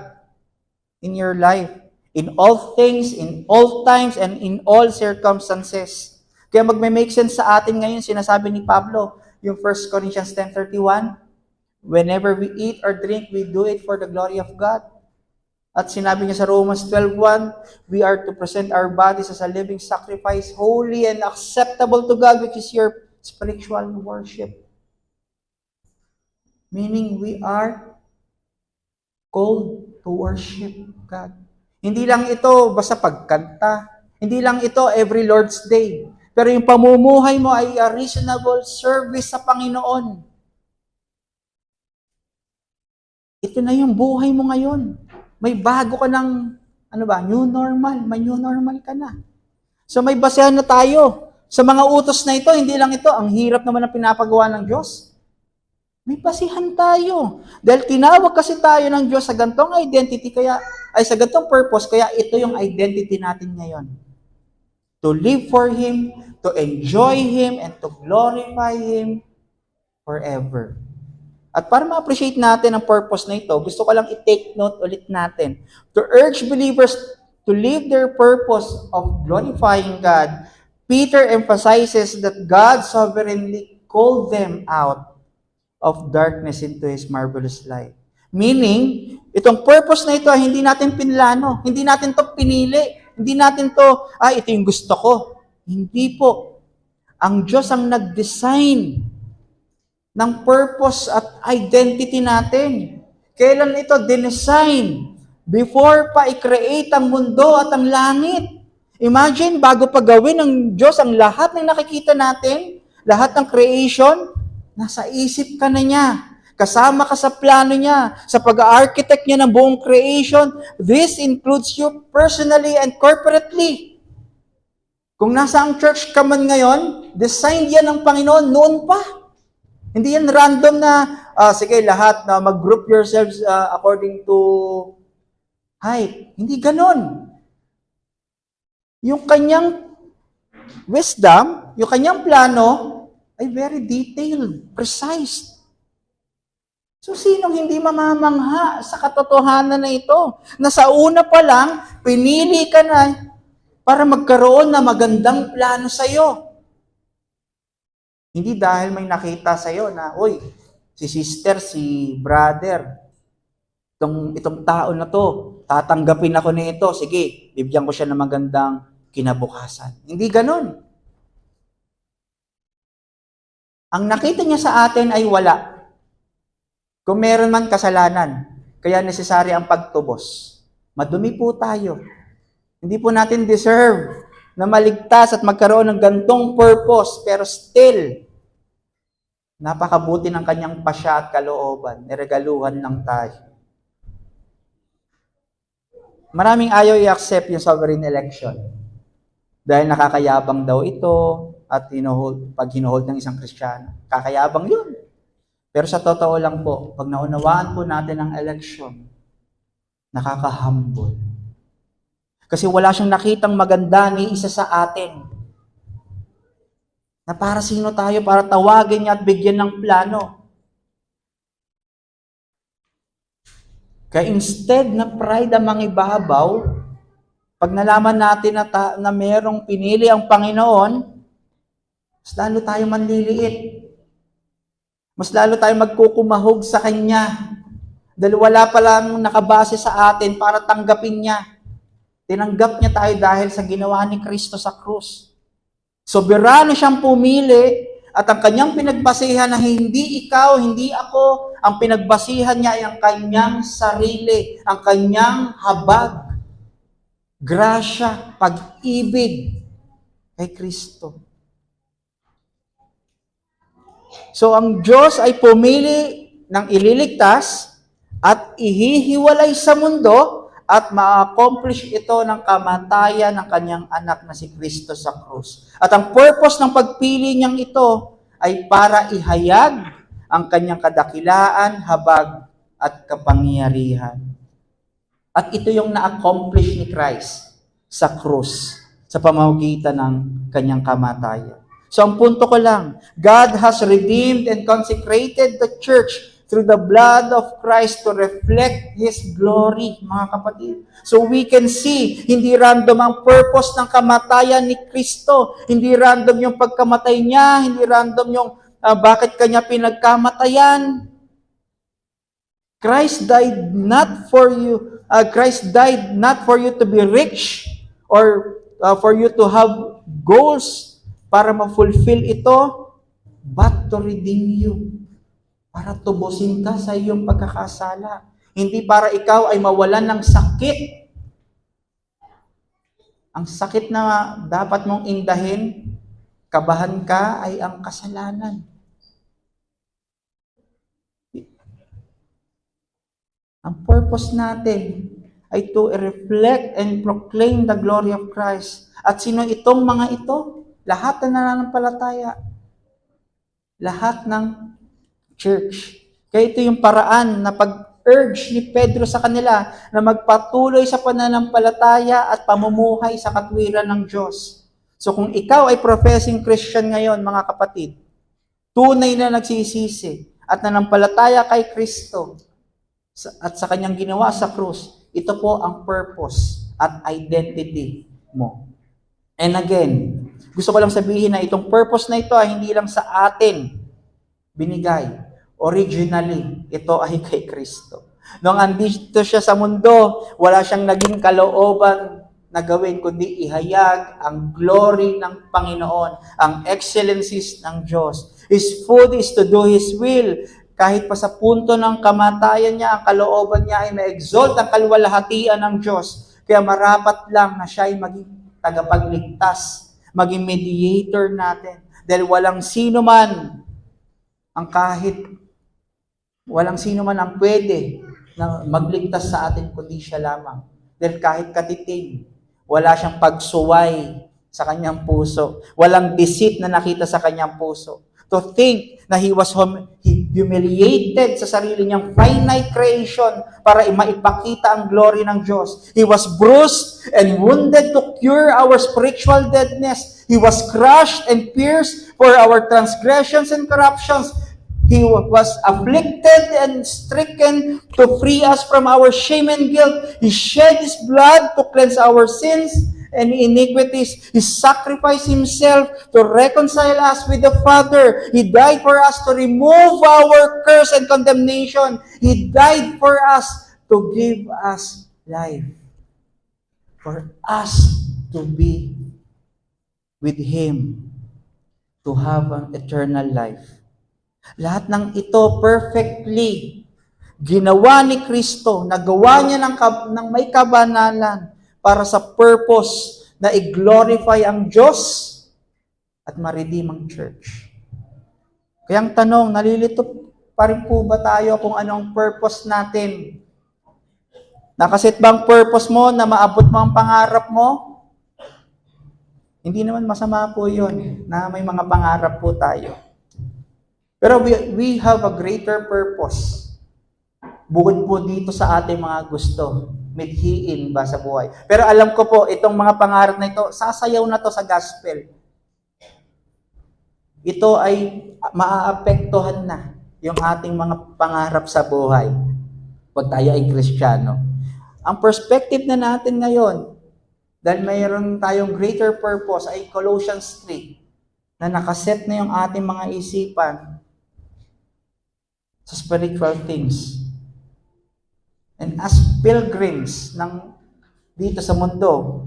A: in your life, in all things, in all times, and in all circumstances. Kaya magme-make sense sa atin ngayon, sinasabi ni Pablo, yung 1 Corinthians 10:31, whenever we eat or drink, we do it for the glory of God. At sinabi niya sa Romans 12:1, we are to present our bodies as a living sacrifice, holy and acceptable to God, which is your spiritual worship. Meaning we are called to worship God. Hindi lang ito basta pagkanta. Hindi lang ito every Lord's Day. Pero yung pamumuhay mo ay a reasonable service sa Panginoon. Ito na yung buhay mo ngayon. May bago ka ng, new normal. May new normal ka na. So may basehan na tayo. Sa mga utos na ito, hindi lang ito. Ang hirap naman ang pinapagawa ng Diyos. May basihan tayo. Dahil tinawag kasi tayo ng Diyos sa gantong identity, sa gantong purpose, kaya ito yung identity natin ngayon. To live for Him, to enjoy Him, and to glorify Him forever. At para ma-appreciate natin ang purpose na ito, gusto ko lang i-take note ulit natin. To urge believers to live their purpose of glorifying God, Peter emphasizes that God sovereignly called them out of darkness into His marvelous light. Meaning, itong purpose na ito ay hindi natin pinlano, hindi natin to pinili, hindi natin to, ito yung gusto ko. Hindi po. Ang Diyos ang nag-design ng purpose at identity natin. Kailan ito dinesign? Before pa i-create ang mundo at ang langit. Imagine, bago pa gawin ng Diyos ang lahat ng nakikita natin, lahat ng creation, nasa isip ka na niya. Kasama ka sa plano niya, sa pag-architect niya ng buong creation. This includes you personally and corporately. Kung nasa ang church ka man ngayon, designed yan ng Panginoon noon pa. Hindi yan random na, sige, lahat na mag-group yourselves according to height. Hindi ganon. Yung kanyang wisdom, yung kanyang plano, ay very detailed, precise. So, sinong hindi mamamangha sa katotohanan na ito? Na sa una pa lang, pinili ka na para magkaroon na magandang plano sa'yo. Hindi dahil may nakita sa'yo na, si sister, si brother, itong tao na to, tatanggapin ako nito, sige, bibigyan ko siya ng magandang kinabukasan. Hindi ganon. Ang nakita niya sa atin ay wala. Kung meron man kasalanan, kaya necessary ang pagtubos. Madumi po tayo. Hindi po natin deserve na maligtas at magkaroon ng gantong purpose, pero still, napakabuti ng kanyang pasya at kalooban. Niregaluhan lang tayo. Maraming ayaw i-accept yung sovereign election. Dahil nakakayabang daw ito at pag hinuhold ng isang Kristiyano. Kakayabang yun. Pero sa totoo lang po, pag naunawaan po natin ang election, nakaka-humble. Kasi wala siyang nakitang maganda ni isa sa atin. Na para sino tayo, para tawagin niya at bigyan ng plano. Kaya instead na pride ang mangibabaw, pag nalaman natin na merong pinili ang Panginoon, mas lalo tayo manliliit. Mas lalo tayo magkukumahog sa Kanya. Dahil wala pa lang nakabase sa atin para tanggapin niya. Tinanggap niya tayo dahil sa ginawa ni Kristo sa krus. Soberano siyang pumili at ang kanyang pinagbasihan na hindi ikaw, hindi ako, ang pinagbasihan niya ay ang kanyang sarili, ang kanyang habag, grasya, pag-ibig kay Kristo. So ang Diyos ay pumili ng ililigtas at ihihiwalay sa mundo at ma-accomplish ito ng kamatayan ng kanyang anak na si Kristo sa krus. At ang purpose ng pagpili niyang ito ay para ihayag ang kanyang kadakilaan, habag at kapangyarihan. At ito yung na-accomplish ni Christ sa krus sa pamamagitan ng kanyang kamatayan. So ang punto ko lang, God has redeemed and consecrated the church through the blood of Christ to reflect His glory, mga kapatid. So we can see, hindi random ang purpose ng kamatayan ni Kristo. Hindi random yung pagkamatay niya, hindi random yung bakit kanya pinagkamatayan. Christ died not for you. Christ died not for you to be rich or for you to have goals para ma-fulfill ito, but to redeem you. Para tubusin ka sa iyong pagkakasala. Hindi para ikaw ay mawalan ng sakit. Ang sakit na dapat mong indahin, kabahan ka, ay ang kasalanan. Ang purpose natin ay to reflect and proclaim the glory of Christ. At sino itong mga ito? Lahat na nananampalataya. Lahat ng church. Kaya ito yung paraan na pag-urge ni Pedro sa kanila na magpatuloy sa pananampalataya at pamumuhay sa katwiran ng Diyos. So kung ikaw ay professing Christian ngayon, mga kapatid, tunay na nagsisisi at nanampalataya kay Kristo at sa kanyang ginawa sa krus, ito po ang purpose at identity mo. And again, gusto ko lang sabihin na itong purpose na ito ay hindi lang sa atin binigay. Originally, ito ay kay Kristo. Nung andito siya sa mundo, wala siyang naging kalooban na gawin, kundi ihayag ang glory ng Panginoon, ang excellencies ng Diyos. His food is to do His will. Kahit pa sa punto ng kamatayan niya, ang kalooban niya ay ma-exalt ang kaluwalhatian ng Diyos. Kaya marapat lang na siya ay maging tagapagligtas, maging mediator natin. Dahil walang sino man ang pwede na magligtas sa atin kundi siya lamang. Dahil kahit katiting, wala siyang pagsuway sa kanyang puso. Walang deceit na nakita sa kanyang puso. To think na He was humiliated sa sarili niyang finite creation para maipakita ang glory ng Diyos. He was bruised and wounded to cure our spiritual deadness. He was crushed and pierced for our transgressions and corruptions. He was afflicted and stricken to free us from our shame and guilt. He shed His blood to cleanse our sins and iniquities. He sacrificed Himself to reconcile us with the Father. He died for us to remove our curse and condemnation. He died for us to give us life. For us to be with Him. To have an eternal life. Lahat ng ito perfectly ginawa ni Kristo, nagawa niya ng may kabanalan para sa purpose na i-glorify ang Diyos at ma-redeem ang church. Kaya ang tanong, nalilito pa rin po ba tayo kung anong purpose natin? Nakaset ba ang purpose mo na maabot mo ang pangarap mo? Hindi naman masama po yun na may mga pangarap po tayo. Pero we have a greater purpose. Bukod po dito sa ating mga gusto, mithiin ba sa buhay. Pero alam ko po, itong mga pangarap na ito, sasayaw na to sa gospel. Ito ay maaapektuhan na yung ating mga pangarap sa buhay pag tayo ay Kristiyano. Ang perspective na natin ngayon, dahil mayroon tayong greater purpose, ay Colossians 3, na nakaset na yung ating mga isipan sa spiritual things. And as pilgrims dito sa mundo,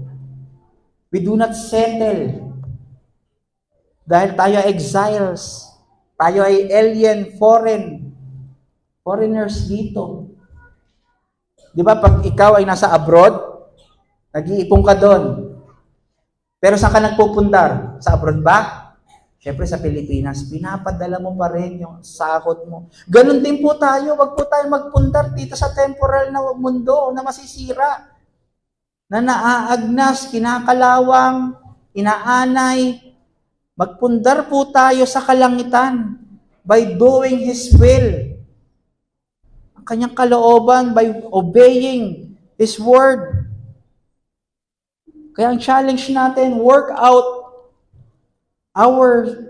A: we do not settle. Dahil tayo ay exiles, tayo ay alien, foreigners dito. Di ba pag ikaw ay nasa abroad, nag-iipon ka doon. Pero saan ka nagpupundar? Sa abroad ba? Siyempre sa Pilipinas, pinapadala mo pa rin yung sahod mo. Ganon din po tayo, wag po tayo magpundar dito sa temporal na mundo na masisira. Na naaagnas, kinakalawang, inaanay. Magpundar po tayo sa kalangitan by doing His will. Ang kanyang kalooban by obeying His word. Kaya ang challenge natin, work out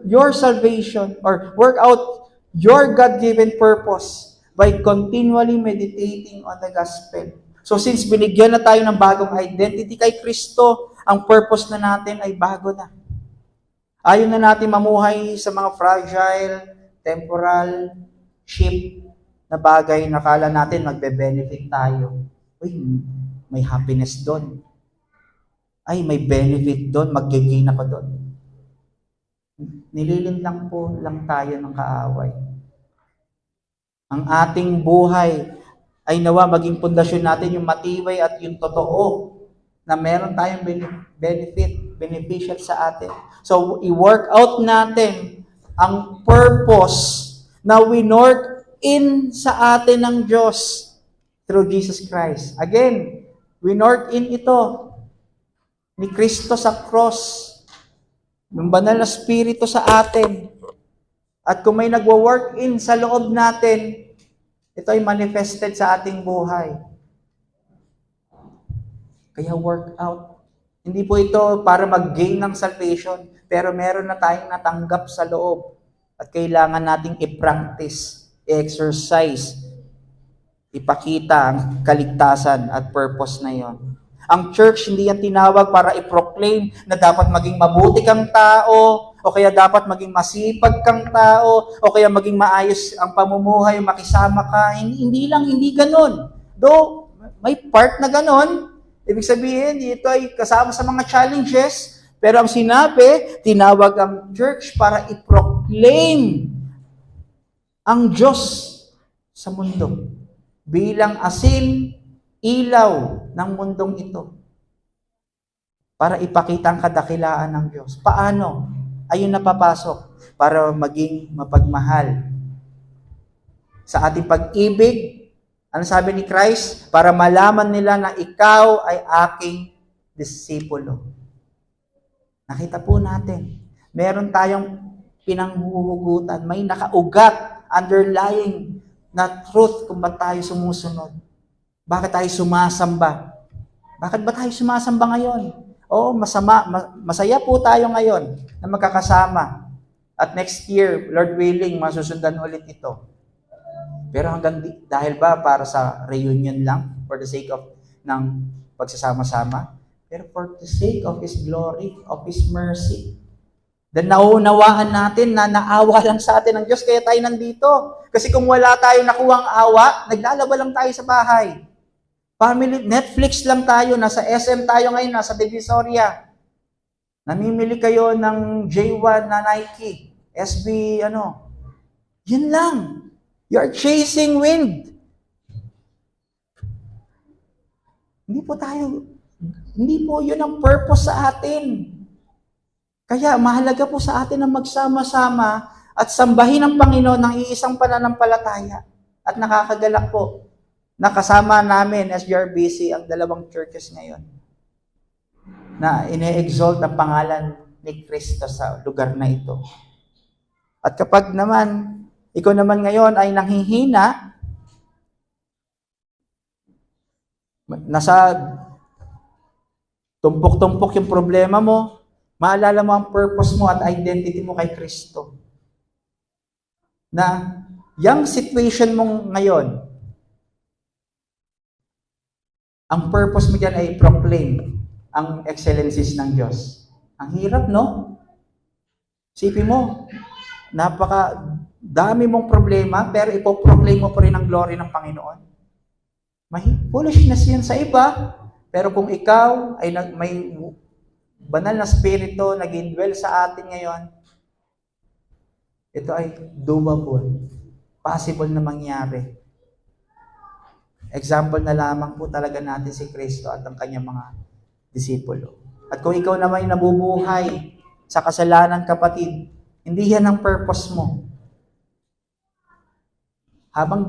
A: your salvation or work out your God-given purpose by continually meditating on the gospel. So since binigyan na tayo ng bagong identity kay Kristo, ang purpose na natin ay bago na. Ayaw na natin mamuhay sa mga fragile, temporal, cheap na bagay na kala natin magbe-benefit tayo. Uy, may happiness doon. Ay, may benefit doon, mag-gain ako doon. Nililin po lang tayo ng kaaway. Ang ating buhay ay nawa maging pundasyon natin yung matibay at yung totoo na meron tayong beneficial sa atin. So, i-work out natin ang purpose na winork in sa atin ng Diyos through Jesus Christ. Again, winork in ito ni Kristo sa cross, ng banal na Espiritu sa atin. At kung may nagwo-work in sa loob natin, ito ay manifested sa ating buhay. Kaya work out. Hindi po ito para mag-gain ng salvation, pero meron na tayong natanggap sa loob. At kailangan nating i-practice, i-exercise, ipakita ang kaligtasan at purpose na yon. Ang church, hindi yan tinawag para i-proclaim na dapat maging mabuti kang tao, o kaya dapat maging masipag kang tao, o kaya maging maayos ang pamumuhay, makisama ka. Hindi ganun. Though, may part na ganun. Ibig sabihin, ito ay kasama sa mga challenges, pero ang sinabi, tinawag ang church para i-proclaim ang Diyos sa mundo bilang asin, ilaw ng mundong ito para ipakita ang kadakilaan ng Diyos. Paano? Ayun napapasok para maging mapagmahal. Sa ating pag-ibig, ano sabi ni Christ? Para malaman nila na ikaw ay aking disipulo. Nakita po natin, meron tayong pinanghuhugutan, may nakaugat, underlying na truth kung ba't tayo sumusunod. Bakit tayo sumasamba? Bakit ba tayo sumasamba ngayon? Oo, masaya po tayo ngayon na magkakasama. At next year, Lord willing, masusundan ulit ito. Pero dahil ba para sa reunion lang, for the sake of ng pagsasama-sama, pero for the sake of His glory, of His mercy. Then nauunawaan natin na naawa lang sa atin ng Diyos, kaya tayo nandito. Kasi kung wala tayo nakuhang awa, naglalaba lang tayo sa bahay. Family, Netflix lang tayo, nasa SM tayo ngayon, nasa Divisoria. Namimili kayo ng J1 na Nike, SB, Yun lang. You're chasing wind. Hindi po yun ang purpose sa atin. Kaya mahalaga po sa atin na magsama-sama at sambahin ang Panginoon ng iisang pananampalataya. At nakakagalak po. Nakasama namin SGRBC ang dalawang churches ngayon na ine-exalt ang pangalan ni Kristo sa lugar na ito. At kapag naman, ikaw naman ngayon ay nanghihina, nasa tumpok-tumpok yung problema mo, maalala mo ang purpose mo at identity mo kay Kristo. Na yung situation mong ngayon, ang purpose mo dyan ay proclaim ang excellencies ng Diyos. Ang hirap, no? Isipin mo, dami mong problema, pero ipoproclaim mo pa rin ang glory ng Panginoon. Foolishness yan sa iba, pero kung ikaw ay may banal na spirito nag-indwell sa atin ngayon, ito ay doable. Possible na mangyari. Example na lamang po talaga natin si Kristo at ang kanyang mga disipulo. At kung ikaw naman ay nabubuhay sa kasalanan, kapatid, Hindi yan ang purpose mo. Habang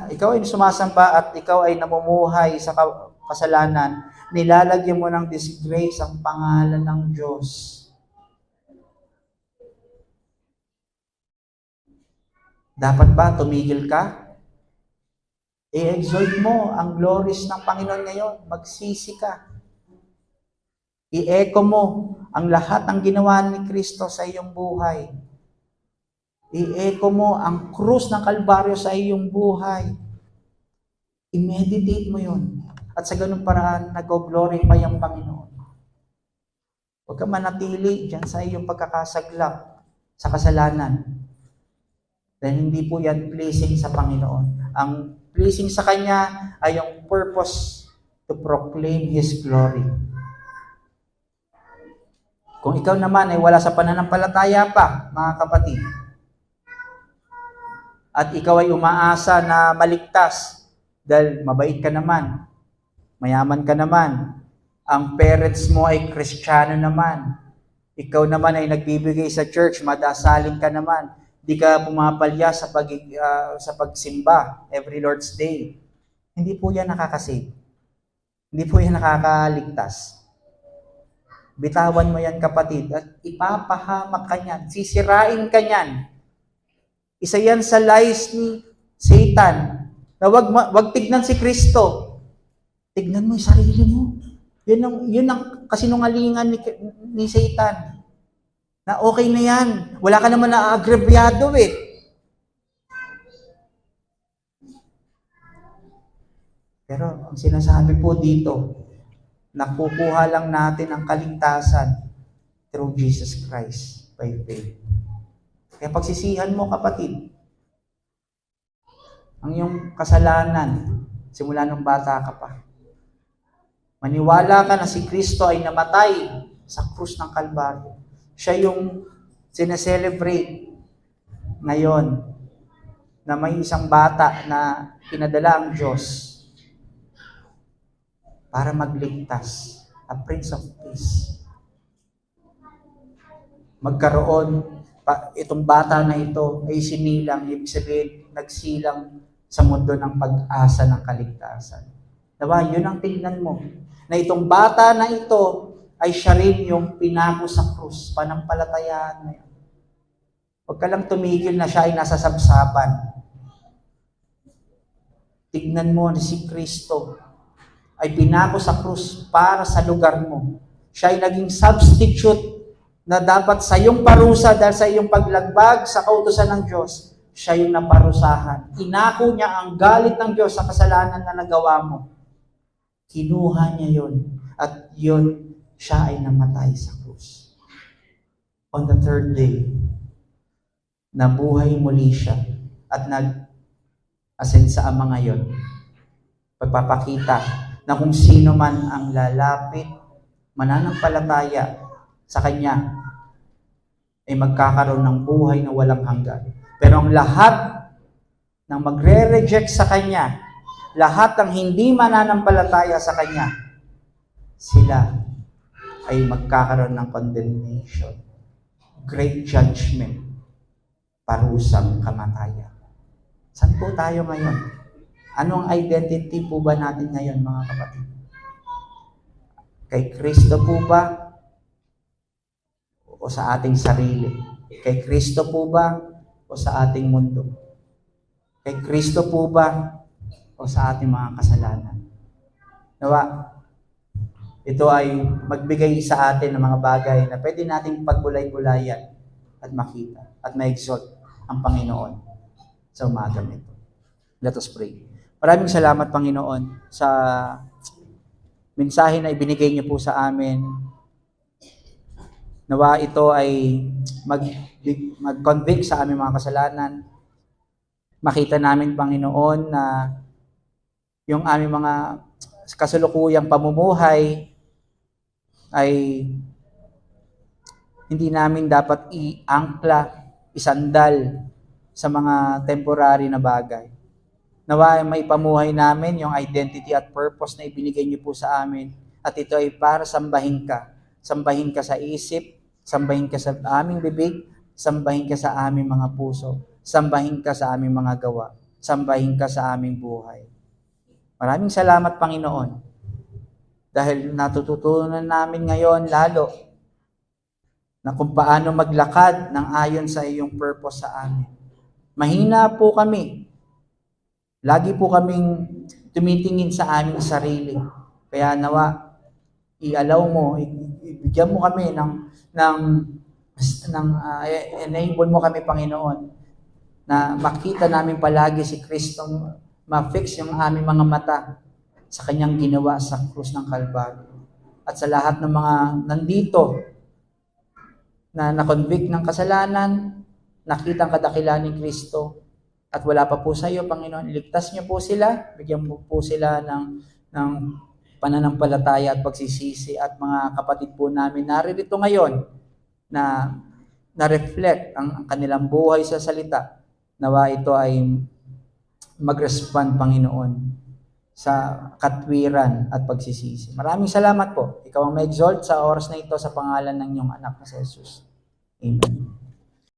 A: ikaw ay sumasamba at ikaw ay namumuhay sa kasalanan, nilalagyan mo ng disgrace ang pangalan ng Diyos. Dapat ba tumigil ka? I-exalt mo ang glories ng Panginoon ngayon. Magsisi ka. I-echo mo ang lahat ng ginawa ni Kristo sa iyong buhay. I-echo mo ang krus ng Kalbaryo sa iyong buhay. I-meditate mo yun. At sa ganung paraan, nag-glorify ang Panginoon. Huwag ka manatili dyan sa iyong pagkakasaglap sa kasalanan. Dahil hindi po yan pleasing sa Panginoon. Ang pleasing sa Kanya ay yung purpose to proclaim His glory. Kung ikaw naman ay wala sa pananampalataya pa, mga kapatid, at ikaw ay umaasa na maligtas dahil mabait ka naman, mayaman ka naman, ang parents mo ay Kristiyano naman, ikaw naman ay nagbibigay sa church, madasalin ka naman, di ka pumapalya sa pagsimba every Lord's Day. Hindi po yan nakakasave. Hindi po yan nakakaligtas. Bitawan mo yan, kapatid, at ipapahamak ka niyan. Sisirain ka niyan. Isa yan sa lies ni Satan. Na wag tignan si Kristo. Tignan mo yung sarili mo. Yun ang kasinungalingan ni Satan. Na okay na yan. Wala ka naman na-agrebyado eh. Pero ang sinasabi po dito, nakukuha lang natin ang kaligtasan through Jesus Christ by faith. Kaya pagsisihan mo, kapatid, ang iyong kasalanan simula nung bata ka pa. Maniwala ka na si Kristo ay namatay sa krus ng Kalbaryo. Siya yung sineselebrate ngayon na may isang bata na pinadala ang Diyos para magligtas, a Prince of Peace. Magkaroon, itong bata na ito ay sinilang, ibig sabihin, nagsilang sa mundo ng pag-asa ng kaligtasan. Diba? Yun ang tingnan mo. Na itong bata na ito ay siya rin yung pinako sa krus, panampalatayaan na yun. Huwag ka lang tumigil na siya ay nasa sabsaban. Tignan mo na si Kristo ay pinako sa krus para sa lugar mo. Siya ay naging substitute na dapat sa iyong parusa dahil sa iyong paglagbag sa kautusan ng Diyos, siya yung naparusahan. Inako niya ang galit ng Diyos sa kasalanan na nagawa mo. Kinuha niya yon at yon siya ay namatay sa krus. On the third day, nabuhay muli siya at nag-ascend sa Ama ngayon. Pagpapakita na kung sino man ang lalapit, mananampalataya sa Kanya, ay magkakaroon ng buhay na walang hanggan. Pero ang lahat ng magre-reject sa Kanya, lahat ng hindi mananampalataya sa Kanya, sila ay magkakaroon ng condemnation, great judgment, parusang kamatayan. Saan po tayo ngayon? Anong identity po ba natin ngayon, mga kapatid? Kay Kristo po ba? O sa ating sarili? Kay Kristo po ba? O sa ating mundo? Kay Kristo po ba? O sa ating mga kasalanan? Nawa, ito ay magbigay sa atin ng mga bagay na pwede nating pagbulay-bulayan at makita at ma-exalt ang Panginoon sa umagang ito. Let us pray. Maraming salamat, Panginoon, sa mensahe na ibinigay niyo po sa amin. Nawa ito ay mag-convict sa aming mga kasalanan. Makita namin, Panginoon, na yung aming mga kasalukuyang pamumuhay ay hindi namin dapat iangkla, isandal sa mga temporary na bagay. Nawa may pamuhay namin yung identity at purpose na ibinigay niyo po sa amin. At ito ay para sambahin ka. Sambahin ka sa isip, sambahin ka sa aming bibig, Sambahin ka sa aming mga puso. Sambahin ka sa aming mga gawa. Sambahin ka sa aming buhay. Maraming salamat, Panginoon. Dahil natututunan namin ngayon lalo na kung paano maglakad ng ayon sa iyong purpose sa amin. Mahina po kami. Lagi po kaming tumitingin sa aming sarili. Kaya nawa, i-allow mo, ibigyan mo kami enable mo kami, Panginoon, na makita namin palagi si Kristo, ma-fix yung aming mga mata sa kanyang ginawa sa krus ng Kalbaryo. At sa lahat ng mga nandito na na-convict ng kasalanan, nakita ang kadakilaan ni Kristo, at wala pa po sa iyo, Panginoon, iligtas niyo po sila, bigyan mo po sila ng pananampalataya at pagsisisi. At mga kapatid po namin naririto ngayon na na-reflect ang kanilang buhay sa salita, nawa ito ay mag-respond, Panginoon, sa katwiran at pagsisisi. Maraming salamat po. Ikaw ang ma-exalt sa oras na ito sa pangalan ng iyong anak na si Jesus. Amen.